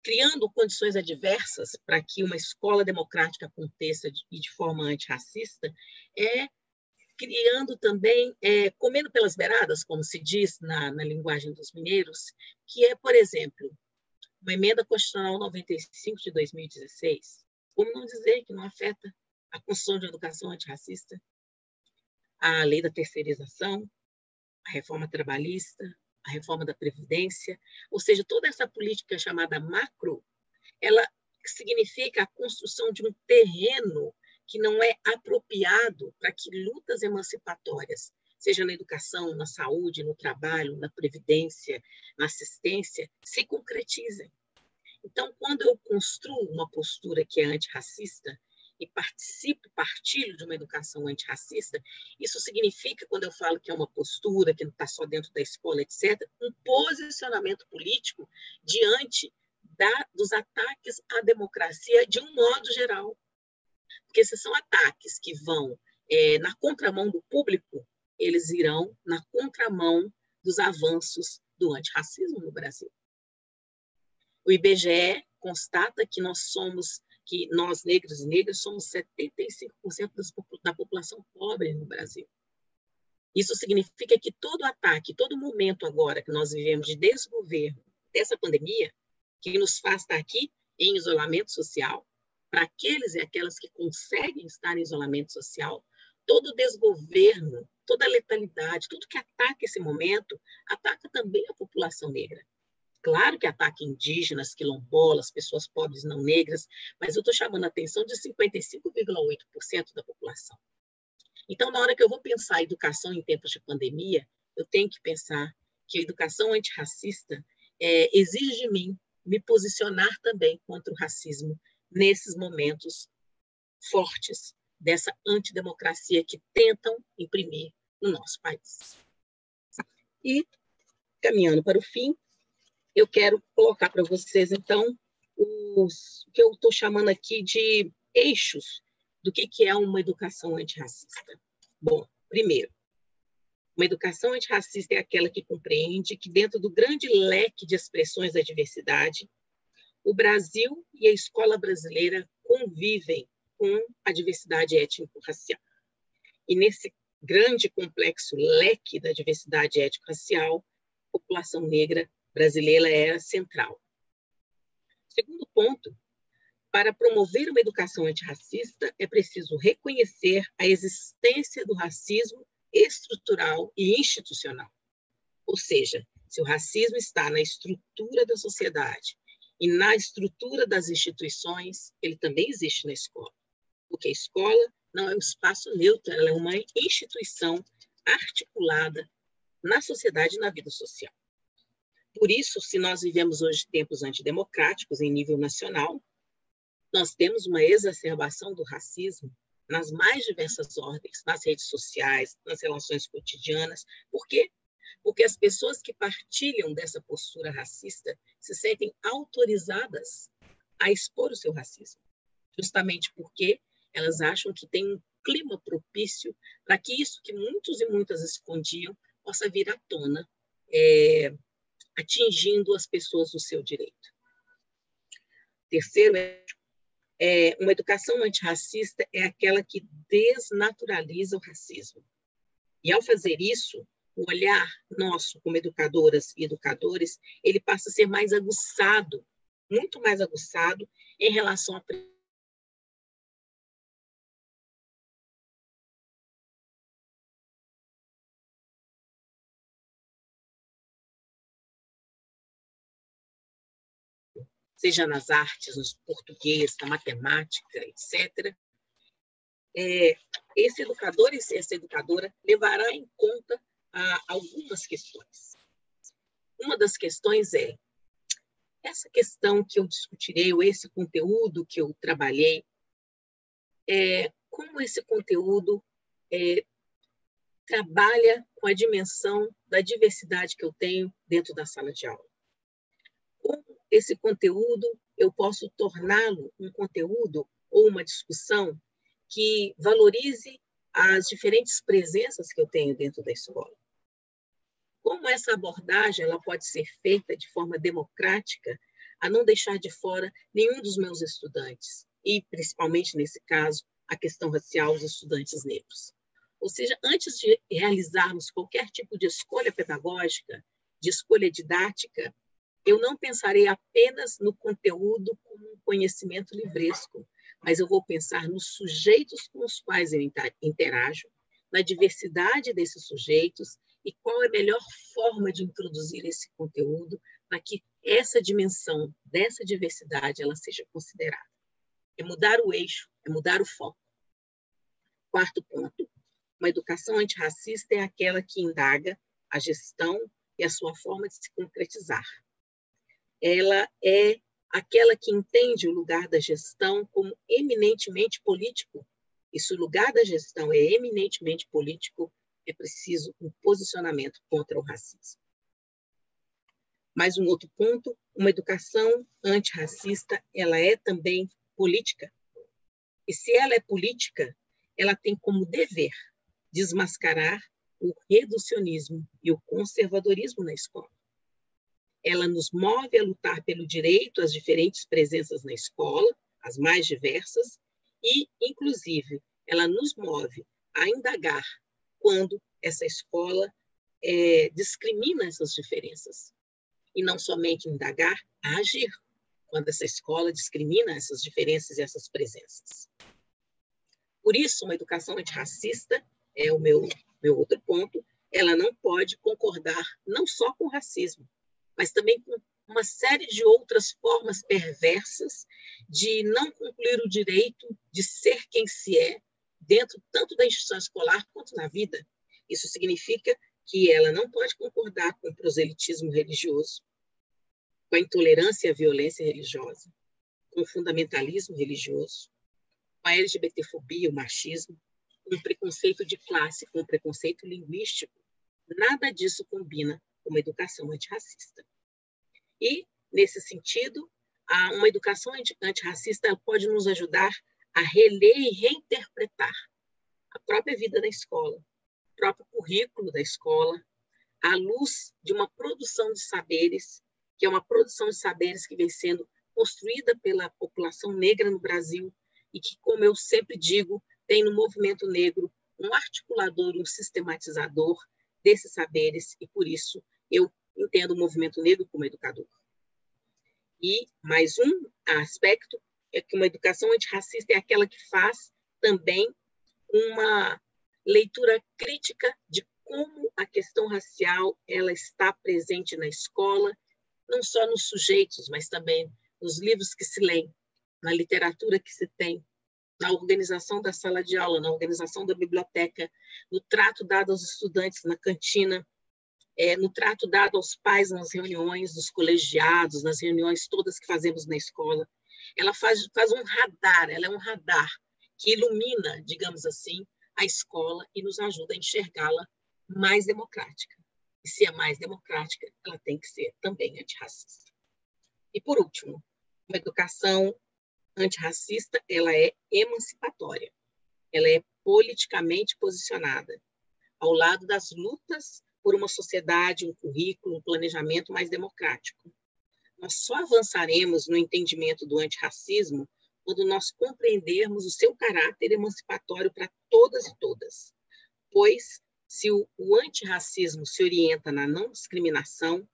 criando condições adversas para que uma escola democrática aconteça de forma antirracista é criando também, comendo pelas beiradas, como se diz na linguagem dos mineiros, que é, por exemplo, uma emenda constitucional 95 de 2016. Como não dizer que não afeta a construção de educação antirracista? A lei da terceirização, a reforma trabalhista, a reforma da Previdência, ou seja, toda essa política chamada macro, ela significa a construção de um terreno que não é apropriado para que lutas emancipatórias, seja na educação, na saúde, no trabalho, na previdência, na assistência, se concretizem. Então, quando eu construo uma postura que é antirracista e partilho de uma educação antirracista, isso significa, quando eu falo que é uma postura, que não está só dentro da escola, etc., um posicionamento político diante dos ataques à democracia de um modo geral. Porque se são ataques que vão na contramão do público, eles irão na contramão dos avanços do antirracismo no Brasil. O IBGE constata que nós, negros e negras, somos 75% da população pobre no Brasil. Isso significa que todo ataque, todo momento agora que nós vivemos de desgoverno, dessa pandemia, que nos faz estar aqui em isolamento social, para aqueles e aquelas que conseguem estar em isolamento social, todo desgoverno, toda letalidade, tudo que ataca esse momento, ataca também a população negra. Claro que ataca indígenas, quilombolas, pessoas pobres não negras, mas eu estou chamando a atenção de 55,8% da população. Então, na hora que eu vou pensar educação em tempos de pandemia, eu tenho que pensar que a educação antirracista exige de mim me posicionar também contra o racismo nesses momentos fortes dessa antidemocracia que tentam imprimir no nosso país. E, caminhando para o fim, eu quero colocar para vocês, então, o que eu estou chamando aqui de eixos do que é uma educação antirracista. Bom, primeiro, uma educação antirracista é aquela que compreende que, dentro do grande leque de expressões da diversidade, o Brasil e a escola brasileira convivem com a diversidade étnico-racial. E nesse grande complexo leque da diversidade étnico-racial, a população negra brasileira é central. Segundo ponto, para promover uma educação antirracista, é preciso reconhecer a existência do racismo estrutural e institucional. Ou seja, se o racismo está na estrutura da sociedade e na estrutura das instituições, ele também existe na escola. Porque a escola não é um espaço neutro, ela é uma instituição articulada na sociedade e na vida social. Por isso, se nós vivemos hoje tempos antidemocráticos em nível nacional, nós temos uma exacerbação do racismo nas mais diversas ordens, nas redes sociais, nas relações cotidianas. Por quê? Porque as pessoas que partilham dessa postura racista se sentem autorizadas a expor o seu racismo, justamente porque elas acham que tem um clima propício para que isso que muitos e muitas escondiam possa vir à tona, atingindo as pessoas do seu direito. Terceiro, uma educação antirracista é aquela que desnaturaliza o racismo. E, ao fazer isso, o olhar nosso como educadoras e educadores, ele passa a ser mais aguçado, muito mais aguçado em relação a seja nas artes, no português, na matemática, etc., esse educador e essa educadora levará em conta algumas questões. Uma das questões é essa questão que eu discutirei, ou esse conteúdo que eu trabalhei, como esse conteúdo trabalha com a dimensão da diversidade que eu tenho dentro da sala de aula. Como esse conteúdo eu posso torná-lo um conteúdo ou uma discussão que valorize as diferentes presenças que eu tenho dentro da escola. Como essa abordagem ela pode ser feita de forma democrática, a não deixar de fora nenhum dos meus estudantes, e principalmente nesse caso, a questão racial dos estudantes negros. Ou seja, antes de realizarmos qualquer tipo de escolha pedagógica, de escolha didática, eu não pensarei apenas no conteúdo como um conhecimento livresco, mas eu vou pensar nos sujeitos com os quais eu interajo, na diversidade desses sujeitos e qual é a melhor forma de introduzir esse conteúdo para que essa dimensão dessa diversidade ela seja considerada. É mudar o eixo, é mudar o foco. Quarto ponto, uma educação antirracista é aquela que indaga a gestão e a sua forma de se concretizar. Ela é aquela que entende o lugar da gestão como eminentemente político. E se o lugar da gestão é eminentemente político, é preciso um posicionamento contra o racismo. Mais um outro ponto, uma educação antirracista, ela é também política. E se ela é política, ela tem como dever desmascarar o reducionismo e o conservadorismo na escola. Ela nos move a lutar pelo direito às diferentes presenças na escola, as mais diversas, e, inclusive, ela nos move a indagar quando essa escola discrimina essas diferenças. E não somente indagar, a agir quando essa escola discrimina essas diferenças e essas presenças. Por isso, uma educação antirracista é o meu outro ponto, ela não pode concordar não só com o racismo, mas também com uma série de outras formas perversas de não concluir o direito de ser quem se é, dentro tanto da instituição escolar quanto na vida. Isso significa que ela não pode concordar com o proselitismo religioso, com a intolerância e a violência religiosa, com o fundamentalismo religioso, com a LGBTfobia, o machismo, com o preconceito de classe, com o preconceito linguístico. Nada disso combina com uma educação antirracista. E, nesse sentido, uma educação antirracista pode nos ajudar a reler e reinterpretar a própria vida da escola, o próprio currículo da escola, à luz de uma produção de saberes, que é uma produção de saberes que vem sendo construída pela população negra no Brasil e que, como eu sempre digo, tem no movimento negro um articulador, um sistematizador desses saberes, e por isso eu entendo o movimento negro como educador. E mais um aspecto é que uma educação antirracista é aquela que faz também uma leitura crítica de como a questão racial ela está presente na escola, não só nos sujeitos, mas também nos livros que se leem, na literatura que se tem, na organização da sala de aula, na organização da biblioteca, no trato dado aos estudantes na cantina, no trato dado aos pais nas reuniões dos colegiados, nas reuniões todas que fazemos na escola. Ela faz um radar, ela é um radar que ilumina, digamos assim, a escola e nos ajuda a enxergá-la mais democrática. E se é mais democrática, ela tem que ser também antirracista. E, por último, uma educação antirracista, ela é emancipatória. Ela é politicamente posicionada ao lado das lutas por uma sociedade, um currículo, um planejamento mais democrático. Nós só avançaremos no entendimento do antirracismo quando nós compreendermos o seu caráter emancipatório para todas e todas. Pois, se o antirracismo se orienta na não discriminação,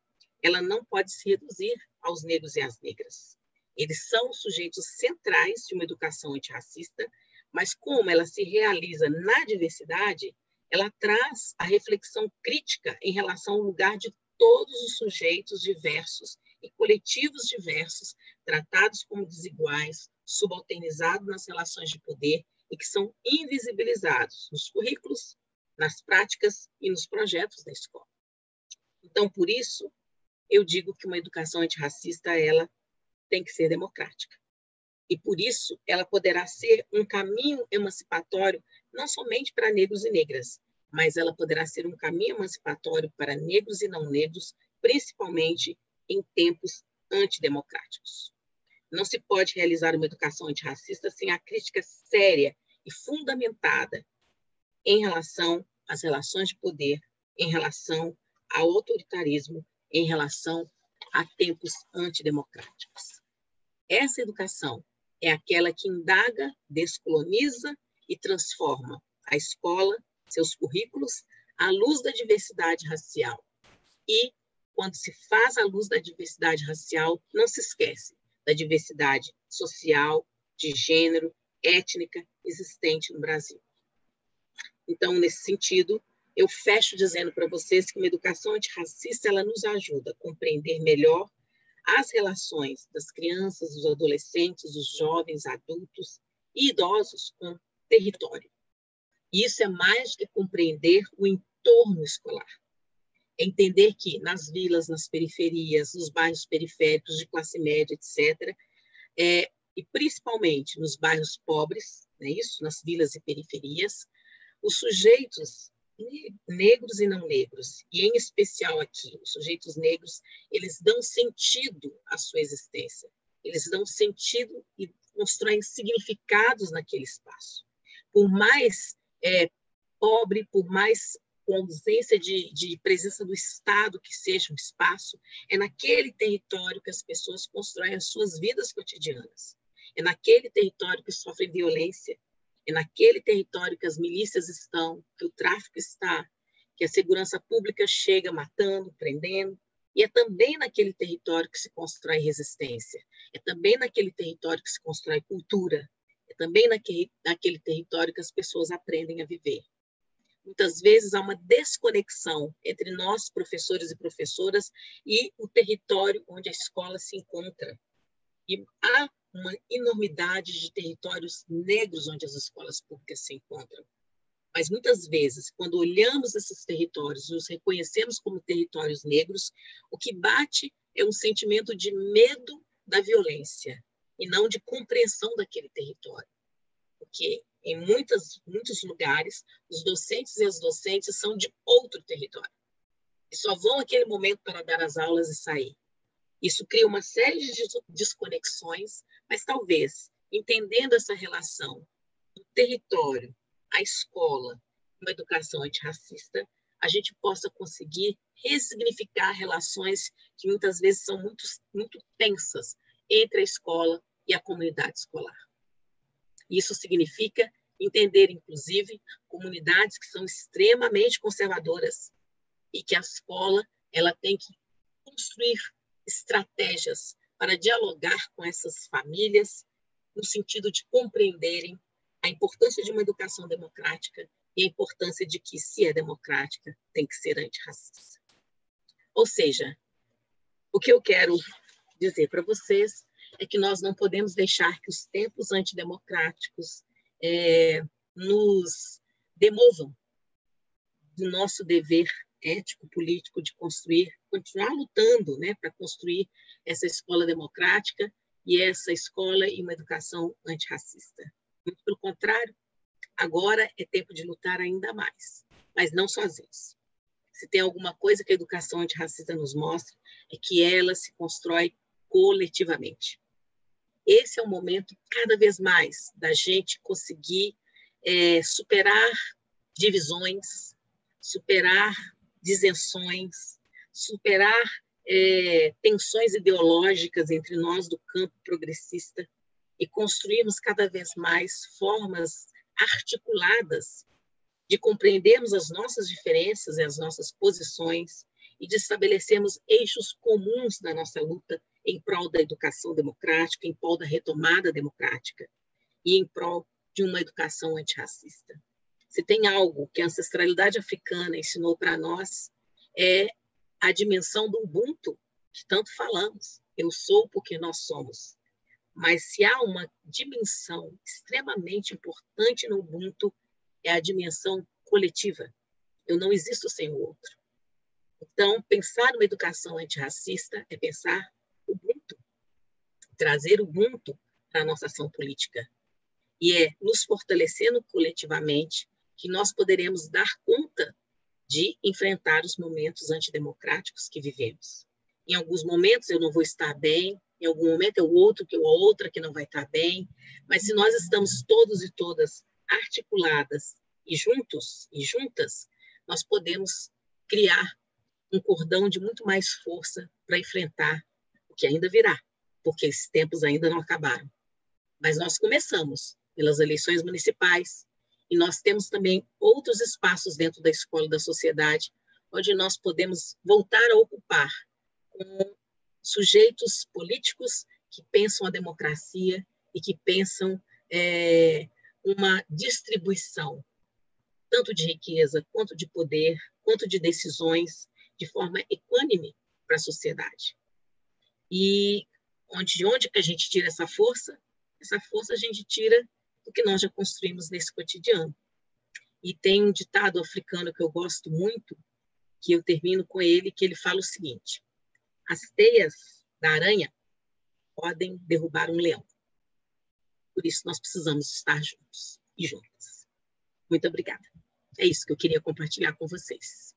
ela não pode se reduzir aos negros e às negras. Eles são os sujeitos centrais de uma educação antirracista, mas como ela se realiza na diversidade, ela traz a reflexão crítica em relação ao lugar de todos os sujeitos diversos e coletivos diversos, tratados como desiguais, subalternizados nas relações de poder e que são invisibilizados nos currículos, nas práticas e nos projetos da escola. Então, por isso, eu digo que uma educação antirracista, ela tem que ser democrática. E, por isso, ela poderá ser um caminho emancipatório não somente para negros e negras, mas ela poderá ser um caminho emancipatório para negros e não negros, principalmente em tempos antidemocráticos. Não se pode realizar uma educação antirracista sem a crítica séria e fundamentada em relação às relações de poder, em relação ao autoritarismo, em relação a tempos antidemocráticos. Essa educação é aquela que indaga, descoloniza e transforma a escola, seus currículos, à luz da diversidade racial. E, quando se faz à luz da diversidade racial, não se esquece da diversidade social, de gênero, étnica existente no Brasil. Então, nesse sentido, eu fecho dizendo para vocês que uma educação antirracista ela nos ajuda a compreender melhor as relações das crianças, dos adolescentes, dos jovens, adultos e idosos com o território. E isso é mais do que compreender o entorno escolar. É entender que nas vilas, nas periferias, nos bairros periféricos de classe média, etc., e principalmente nos bairros pobres, né, isso, nas vilas e periferias, os sujeitos negros e não negros, e em especial aqui, os sujeitos negros, eles dão sentido à sua existência, eles dão sentido e constroem significados naquele espaço. Por mais pobre, por mais com ausência de presença do Estado que seja um espaço, é naquele território que as pessoas constroem as suas vidas cotidianas. É naquele território que sofrem violência, é naquele território que as milícias estão, que o tráfico está, que a segurança pública chega matando, prendendo, e é também naquele território que se constrói resistência, é também naquele território que se constrói cultura, é também naquele território que as pessoas aprendem a viver. Muitas vezes há uma desconexão entre nós, professores e professoras, e o território onde a escola se encontra. E há uma enormidade de territórios negros onde as escolas públicas se encontram. Mas muitas vezes, quando olhamos esses territórios e os reconhecemos como territórios negros, o que bate é um sentimento de medo da violência e não de compreensão daquele território. Porque em muitos lugares, os docentes e as docentes são de outro território. E só vão naquele momento para dar as aulas e sair. Isso cria uma série de desconexões, mas talvez, entendendo essa relação do território, a escola, uma educação antirracista, a gente possa conseguir ressignificar relações que muitas vezes são muito tensas entre a escola e a comunidade escolar. Isso significa entender, inclusive, comunidades que são extremamente conservadoras e que a escola ela tem que construir estratégias para dialogar com essas famílias no sentido de compreenderem a importância de uma educação democrática e a importância de que, se é democrática, tem que ser antirracista. Ou seja, o que eu quero dizer para vocês é que nós não podemos deixar que os tempos antidemocráticos nos demovam do nosso dever ético, político de continuar lutando, né, para construir essa escola democrática e essa escola e uma educação antirracista. Muito pelo contrário, agora é tempo de lutar ainda mais, mas não sozinhos. Se tem alguma coisa que a educação antirracista nos mostra, é que ela se constrói coletivamente. Esse é o momento, cada vez mais, da gente conseguir superar divisões, superar disenções, superar tensões ideológicas entre nós do campo progressista e construirmos cada vez mais formas articuladas de compreendermos as nossas diferenças e as nossas posições e de estabelecermos eixos comuns na nossa luta em prol da educação democrática, em prol da retomada democrática e em prol de uma educação antirracista. Se tem algo que a ancestralidade africana ensinou para nós, é a dimensão do Ubuntu, que tanto falamos. Eu sou porque nós somos. Mas se há uma dimensão extremamente importante no Ubuntu, é a dimensão coletiva. Eu não existo sem o outro. Então, pensar numa educação antirracista é pensar Ubuntu, trazer Ubuntu para a nossa ação política. E é nos fortalecendo coletivamente que nós poderemos dar conta de enfrentar os momentos antidemocráticos que vivemos. Em alguns momentos eu não vou estar bem, em algum momento é o outro que ou a outra que não vai estar bem, mas se nós estamos todos e todas articuladas e juntos e juntas, nós podemos criar um cordão de muito mais força para enfrentar o que ainda virá, porque esses tempos ainda não acabaram. Mas nós começamos pelas eleições municipais e nós temos também outros espaços dentro da escola e da sociedade onde nós podemos voltar a ocupar com sujeitos políticos que pensam a democracia e que pensam uma distribuição tanto de riqueza, quanto de poder, quanto de decisões, de forma equânime para a sociedade. E de onde que a gente tira essa força? Essa força a gente tira do que nós já construímos nesse cotidiano. E tem um ditado africano que eu gosto muito, que eu termino com ele, que ele fala o seguinte: as teias da aranha podem derrubar um leão. Por isso nós precisamos estar juntos e juntas. Muito obrigada. É isso que eu queria compartilhar com vocês.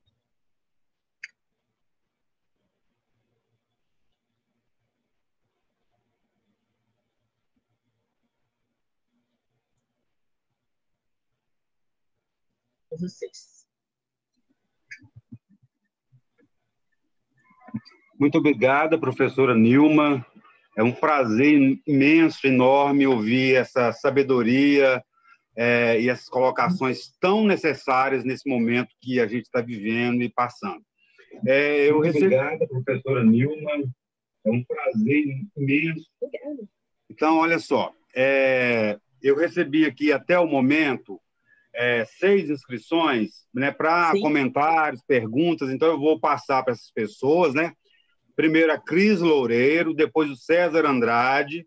Com vocês. Muito obrigada, professora Nilma. É um prazer imenso, enorme ouvir essa sabedoria e essas colocações tão necessárias nesse momento que a gente está vivendo e passando. Muito obrigada, professora Nilma. É um prazer imenso. Obrigada. Então, olha só, eu recebi aqui até o momento 6 inscrições, né, para comentários, perguntas, então eu vou passar para essas pessoas, né? Primeiro a Cris Loureiro, depois o César Andrade,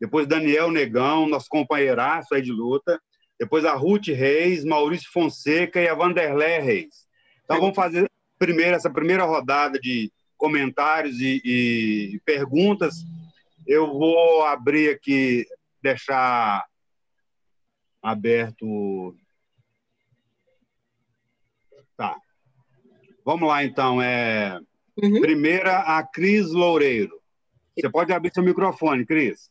depois Daniel Negão, nosso companheiraço aí de luta, depois a Ruth Reis, Maurício Fonseca e a Vanderlé Reis. Então vamos fazer primeiro essa primeira rodada de comentários e perguntas. Eu vou abrir aqui, deixar aberto. Tá. Vamos lá, então. Primeira, a Cris Loureiro. Você pode abrir seu microfone, Cris.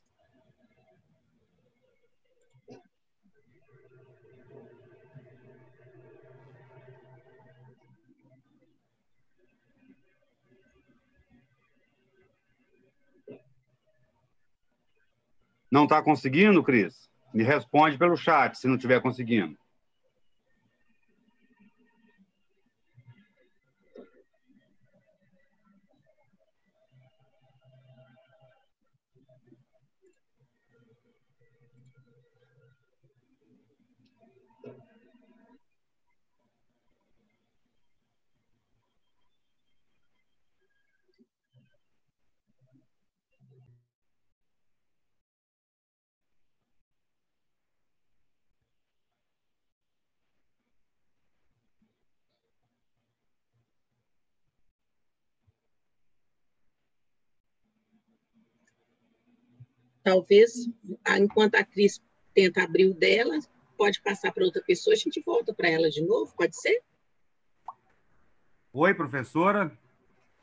Não está conseguindo, Cris? Me responde pelo chat, se não estiver conseguindo. Talvez, enquanto a Cris tenta abrir o dela, pode passar para outra pessoa, a gente volta para ela de novo, pode ser? Oi, professora.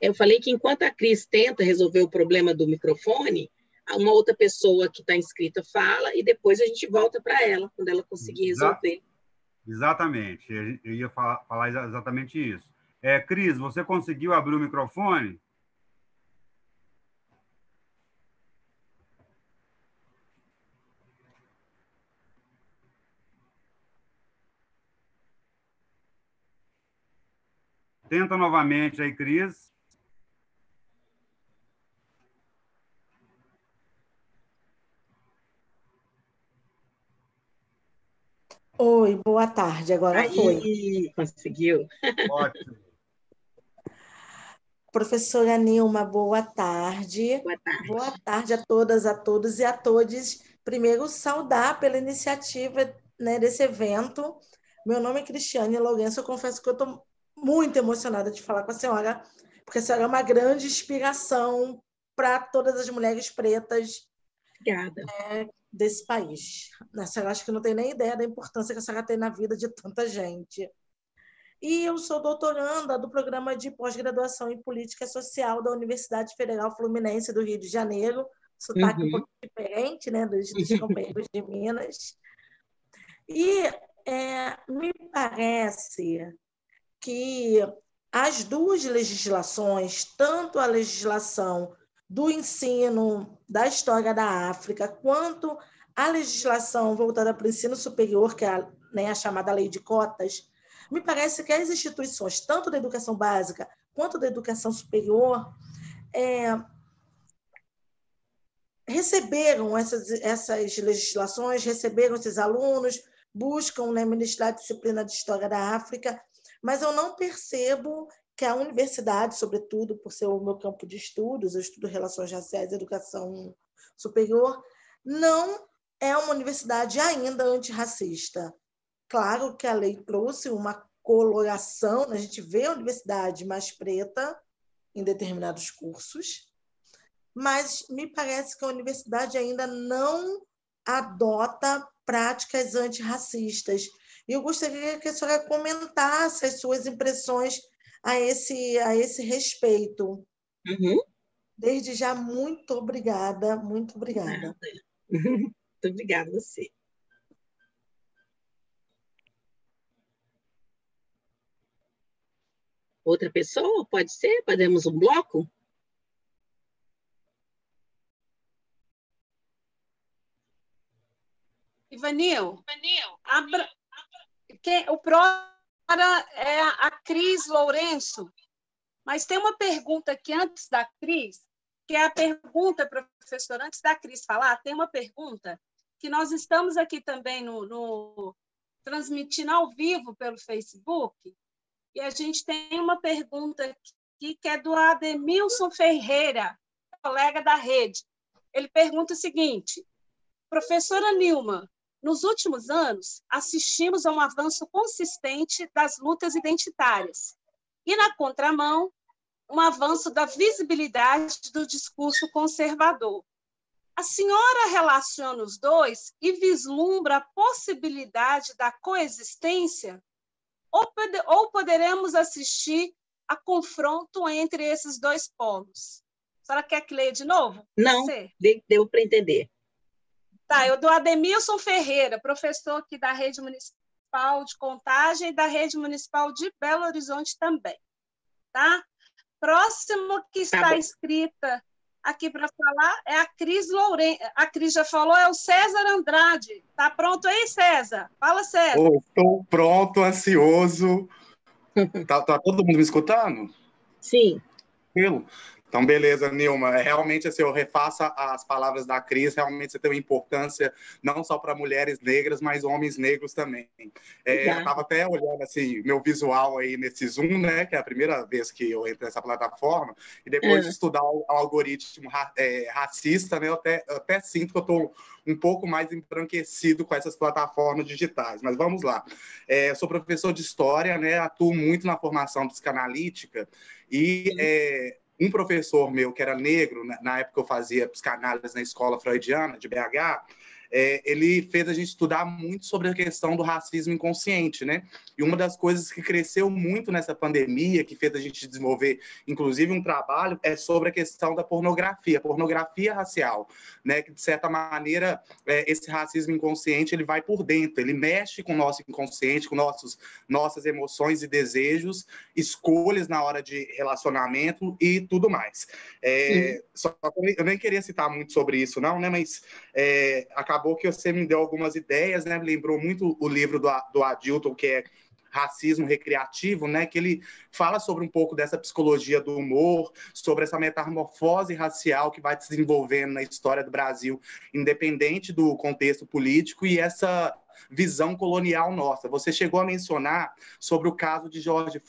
Eu falei que enquanto a Cris tenta resolver o problema do microfone, uma outra pessoa que está inscrita fala e depois a gente volta para ela, quando ela conseguir resolver. Exatamente, eu ia falar exatamente isso. Cris, você conseguiu abrir o microfone? Tenta novamente aí, Cris. Oi, boa tarde. Agora Aí, foi. Conseguiu. Ótimo. Professora Nilma, boa tarde. Boa tarde. Boa tarde a todas, a todos e a todes. Primeiro, saudar pela iniciativa, né, desse evento. Meu nome é Cristiane Lourenço. Eu confesso que eu estou muito emocionada de falar com a senhora, porque a senhora é uma grande inspiração para todas as mulheres pretas. Obrigada. Desse país. A senhora acho que não tem nem ideia da importância que a senhora tem na vida de tanta gente. E eu sou doutoranda do programa de pós-graduação em Política Social da Universidade Federal Fluminense do Rio de Janeiro, sotaque um pouco diferente, né, dos companheiros de Minas. E me parece que as duas legislações, tanto a legislação do ensino da história da África, quanto a legislação voltada para o ensino superior, que é a chamada lei de cotas, me parece que as instituições, tanto da educação básica quanto da educação superior, receberam essas legislações, receberam esses alunos, buscam, né, ministrar a disciplina de História da África, mas eu não percebo que a universidade, sobretudo por ser o meu campo de estudos, eu estudo Relações Raciais e Educação Superior, não é uma universidade ainda antirracista. Claro que a lei trouxe uma coloração, a gente vê a universidade mais preta em determinados cursos, mas me parece que a universidade ainda não adota práticas antirracistas. E eu gostaria que a senhora comentasse as suas impressões a esse respeito. Uhum. Desde já, muito obrigada, muito obrigada. Muito obrigada a você. Outra pessoa? Pode ser? Podemos um bloco? Ivanil, o próximo é a Cris Lourenço, mas tem uma pergunta aqui antes da Cris, que é a pergunta, professor, antes da Cris falar, tem uma pergunta que nós estamos aqui também transmitindo ao vivo pelo Facebook, e a gente tem uma pergunta aqui que é do Ademilson Ferreira, colega da rede. Ele pergunta o seguinte: professora Nilma, nos últimos anos, assistimos a um avanço consistente das lutas identitárias e, na contramão, um avanço da visibilidade do discurso conservador. A senhora relaciona os dois e vislumbra a possibilidade da coexistência? Ou poderemos assistir a confronto entre esses dois polos? A senhora quer que leia de novo? Não, deu para entender. Tá, eu do Ademilson Ferreira, professor aqui da Rede Municipal de Contagem e da Rede Municipal de Belo Horizonte também. Tá? Próximo que está inscrita aqui para falar é a Cris Lourenço. A Cris já falou, é o César Andrade. Tá pronto aí, César? Fala, César. Estou pronto, ansioso. Tá todo mundo me escutando? Sim. Então, beleza, Nilma. Realmente, assim, eu refaço as palavras da Cris, realmente você tem uma importância não só para mulheres negras, mas homens negros também. Eu estava até olhando assim, meu visual aí nesse Zoom, né, que é a primeira vez que eu entro nessa plataforma, e depois de estudar o algoritmo racista, né, eu até sinto que eu estou um pouco mais embranquecido com essas plataformas digitais. Mas vamos lá. Eu sou professor de História, né, atuo muito na formação psicanalítica, e um professor meu, que era negro, na época eu fazia psicanálise na escola freudiana de BH, ele fez a gente estudar muito sobre a questão do racismo inconsciente, né? E uma das coisas que cresceu muito nessa pandemia, que fez a gente desenvolver, inclusive, um trabalho, é sobre a questão da pornografia racial, né? Que, de certa maneira, esse racismo inconsciente, ele vai por dentro, ele mexe com o nosso inconsciente, com nossas emoções e desejos, escolhas na hora de relacionamento e tudo mais. Eu nem queria citar muito sobre isso, não, né? Mas acabou que você me deu algumas ideias, né? Me lembrou muito o livro do Adilton, que é Racismo Recreativo, né? Que ele fala sobre um pouco dessa psicologia do humor, sobre essa metamorfose racial que vai se desenvolvendo na história do Brasil, independente do contexto político, e essa visão colonial nossa. Você chegou a mencionar sobre o caso de George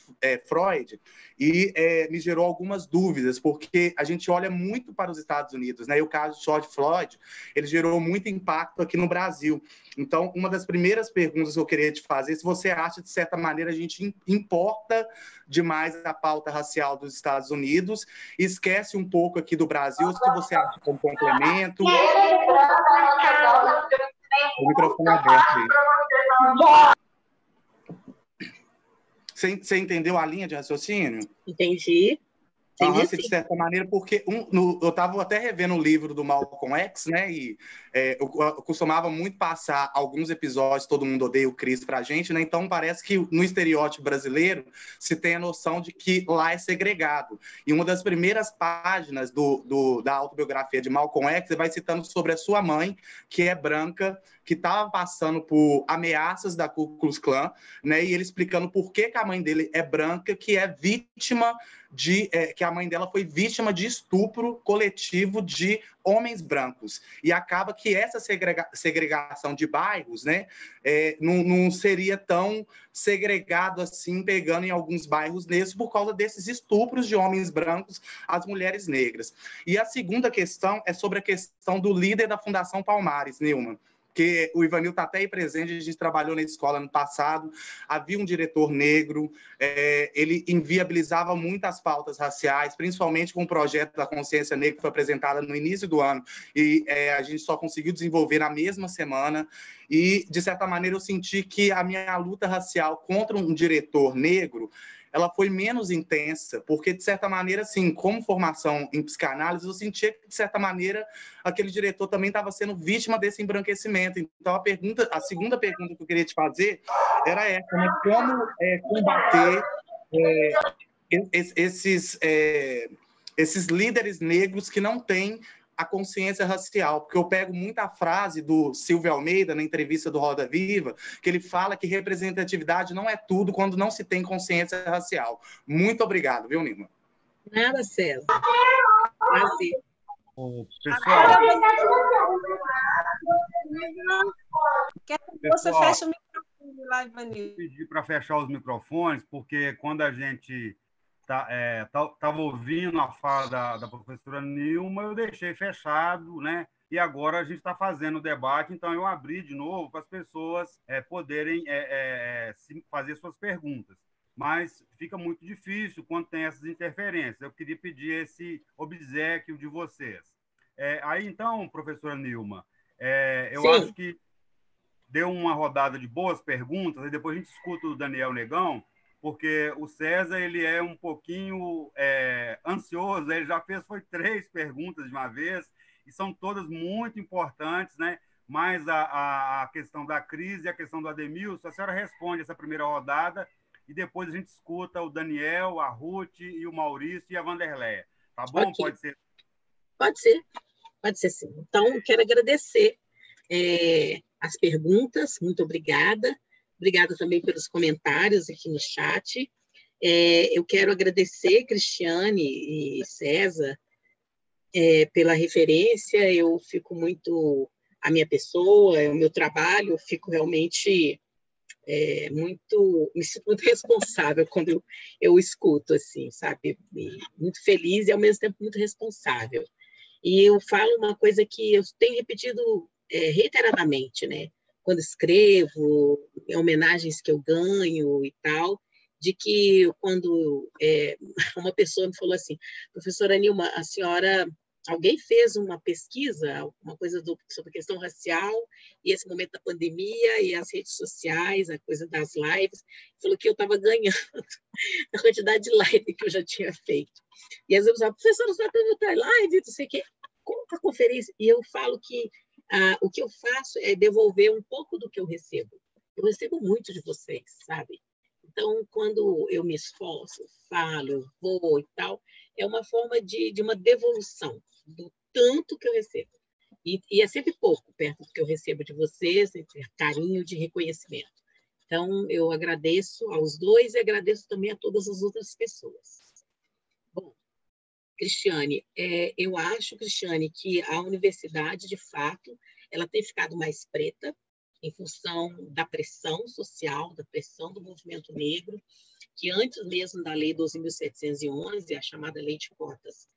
Floyd e me gerou algumas dúvidas, porque a gente olha muito para os Estados Unidos, né? E o caso de George Floyd, ele gerou muito impacto aqui no Brasil. Então, uma das primeiras perguntas que eu queria te fazer, se você acha, de certa maneira, a gente importa demais a pauta racial dos Estados Unidos e esquece um pouco aqui do Brasil, se você acha que é um complemento. O microfone aberto aí. Você entendeu a linha de raciocínio? Entendi. De certa maneira, porque eu estava até revendo o livro do Malcolm X, né? E eu costumava muito passar alguns episódios, Todo Mundo Odeia o Chris pra gente, né? Então parece que no estereótipo brasileiro se tem a noção de que lá é segregado. E uma das primeiras páginas da autobiografia de Malcolm X, ele vai citando sobre a sua mãe, que é branca, que estava passando por ameaças da Ku Klux Klan, né? E ele explicando por que a mãe dele é branca, que é vítima que a mãe dela foi vítima de estupro coletivo de homens brancos. E acaba que essa segregação de bairros, né, não seria tão segregado assim, pegando em alguns bairros nesses, por causa desses estupros de homens brancos às mulheres negras. E a segunda questão é sobre a questão do líder da Fundação Palmares, Nilma, que o Ivanil está até aí presente, a gente trabalhou na escola no passado, havia um diretor negro, ele inviabilizava muitas pautas raciais, principalmente com o projeto da consciência negra que foi apresentado no início do ano, e a gente só conseguiu desenvolver na mesma semana, e, de certa maneira, eu senti que a minha luta racial contra um diretor negro, ela foi menos intensa, porque, de certa maneira, assim, como formação em psicanálise, eu sentia que, de certa maneira, aquele diretor também estava sendo vítima desse embranquecimento. Então, a segunda pergunta que eu queria te fazer era essa, né? Como combater esses líderes negros que não têm a consciência racial, porque eu pego muita frase do Silvio Almeida, na entrevista do Roda Viva, que ele fala que representatividade não é tudo quando não se tem consciência racial. Muito obrigado, viu, Nilma? Nada, César. Prazer. Pessoal, você fecha o microfone lá, Ivanil. Vou pedir para fechar os microfones, porque quando a gente estava ouvindo a fala da professora Nilma, eu deixei fechado, né? E agora a gente está fazendo o debate, então eu abri de novo para as pessoas poderem fazer suas perguntas. Mas fica muito difícil quando tem essas interferências. Eu queria pedir esse obséquio de vocês. Aí, então, professora Nilma, eu acho que deu uma rodada de boas perguntas, e depois a gente escuta o Daniel Negão, porque o César ele é um pouquinho ansioso, ele já foi 3 perguntas de uma vez, e são todas muito importantes, né? Mas a questão da crise e a questão do Ademilson, a senhora responde essa primeira rodada, e depois a gente escuta o Daniel, a Ruth, e o Maurício e a Vanderleia. Tá bom? Okay. Pode ser? Pode ser sim. Então, quero agradecer as perguntas, muito obrigada. Obrigada também pelos comentários aqui no chat. Eu quero agradecer, Cristiane e César, pela referência. Eu fico muito... A minha pessoa, o meu trabalho, eu fico realmente me sinto muito responsável quando eu escuto, assim, sabe? Muito feliz e, ao mesmo tempo, muito responsável. E eu falo uma coisa que eu tenho repetido reiteradamente, né? Quando escrevo, em homenagens que eu ganho e tal, de que quando uma pessoa me falou assim, professora Nilma, a senhora, alguém fez uma pesquisa, uma coisa sobre a questão racial, e esse momento da pandemia, e as redes sociais, a coisa das lives, falou que eu estava ganhando a quantidade de live que eu já tinha feito. E às vezes eu falo, professora, você está tendo outra live, não sei o quê, conta a conferência. E eu falo que o que eu faço é devolver um pouco do que eu recebo. Eu recebo muito de vocês, sabe? Então, quando eu me esforço, falo, eu vou e tal, é uma forma de uma devolução do tanto que eu recebo. E é sempre pouco perto do que eu recebo de vocês, carinho, de reconhecimento. Então, eu agradeço aos dois e agradeço também a todas as outras pessoas. Bom, Cristiane, eu acho, Cristiane, que a universidade, de fato, ela tem ficado mais preta em função da pressão social, da pressão do movimento negro, que antes mesmo da Lei 12.711, a chamada Lei de Cotas,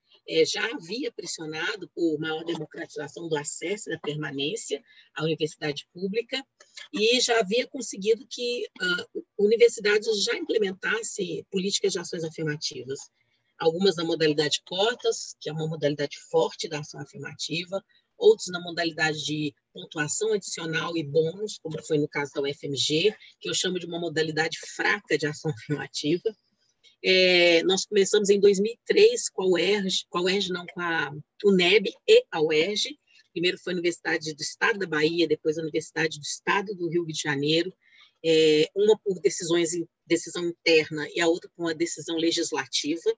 já havia pressionado por maior democratização do acesso e da permanência à universidade pública e já havia conseguido que universidades já implementassem políticas de ações afirmativas. Algumas na modalidade cotas, que é uma modalidade forte da ação afirmativa, outros na modalidade de pontuação adicional e bônus, como foi no caso da UFMG, que eu chamo de uma modalidade fraca de ação afirmativa. Nós começamos em 2003 com a UNEB e a UERJ. Primeiro foi a Universidade do Estado da Bahia, depois a Universidade do Estado do Rio de Janeiro, uma por decisão interna e a outra por uma decisão legislativa.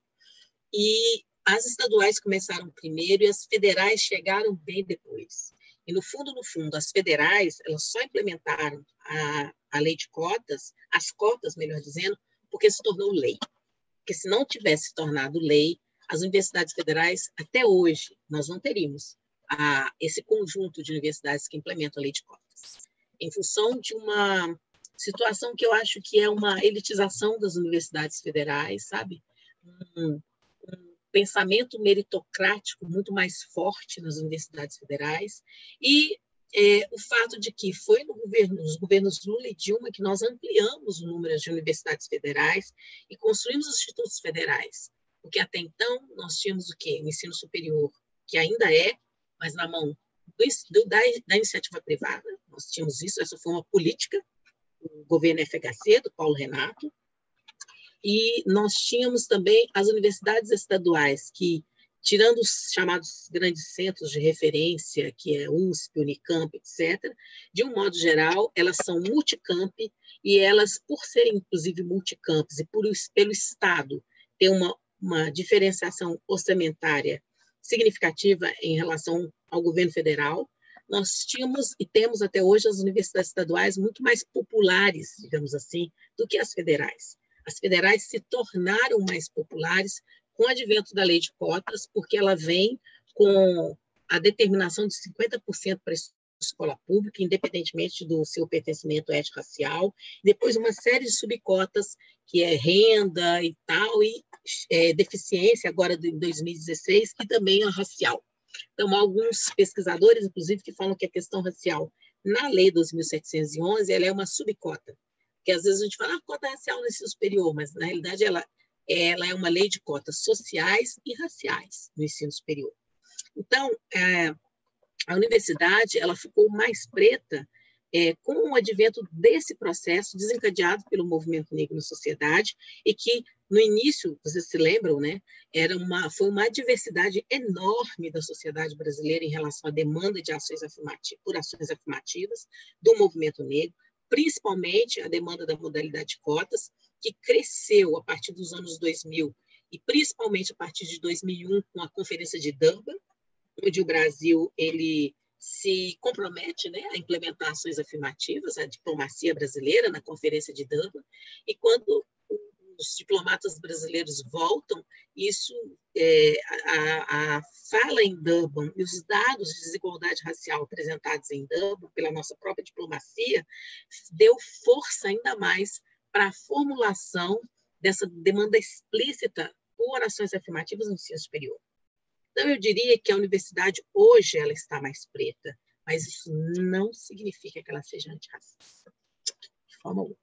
E as estaduais começaram primeiro e as federais chegaram bem depois. E, no fundo, as federais elas só implementaram a lei de cotas, as cotas, melhor dizendo, porque se tornou lei. Porque se não tivesse se tornado lei, as universidades federais, até hoje, nós não teríamos esse conjunto de universidades que implementam a lei de cotas. Em função de uma situação que eu acho que é uma elitização das universidades federais, sabe? Um pensamento meritocrático muito mais forte nas universidades federais e o fato de que foi nos governos Lula e Dilma que nós ampliamos o número de universidades federais e construímos os institutos federais, porque até então nós tínhamos o quê? O ensino superior, que ainda é, mas na mão da iniciativa privada, nós tínhamos isso, essa foi uma política do governo FHC, do Paulo Renato, e nós tínhamos também as universidades estaduais, que, tirando os chamados grandes centros de referência, que é USP, Unicamp, etc., de um modo geral, elas são multicamp, e elas, por serem, inclusive, multicamps, e pelo Estado ter uma diferenciação orçamentária significativa em relação ao governo federal, nós tínhamos e temos até hoje as universidades estaduais muito mais populares, digamos assim, do que as federais. As federais se tornaram mais populares com o advento da lei de cotas, porque ela vem com a determinação de 50% para a escola pública, independentemente do seu pertencimento étnico-racial, depois uma série de subcotas, que é renda e tal, e deficiência, agora em 2016, que também é racial. Então, há alguns pesquisadores, inclusive, que falam que a questão racial, na Lei 2.711, ela é uma subcota, porque às vezes a gente fala cota racial no ensino superior, mas, na realidade, ela é uma lei de cotas sociais e raciais no ensino superior. Então, a universidade ela ficou mais preta com o advento desse processo desencadeado pelo movimento negro na sociedade e que, no início, vocês se lembram, né, foi uma diversidade enorme da sociedade brasileira em relação à demanda de ações afirmativas do movimento negro, principalmente a demanda da modalidade de cotas, que cresceu a partir dos anos 2000 e principalmente a partir de 2001 com a Conferência de Durban, onde o Brasil ele se compromete, né, a implementar ações afirmativas, a diplomacia brasileira na Conferência de Durban, e quando os diplomatas brasileiros voltam, isso, a fala em Durban e os dados de desigualdade racial apresentados em Durban pela nossa própria diplomacia, deu força ainda mais para a formulação dessa demanda explícita por ações afirmativas no ensino superior. Então, eu diria que a universidade hoje ela está mais preta, mas isso não significa que ela seja antirracista, de forma alguma.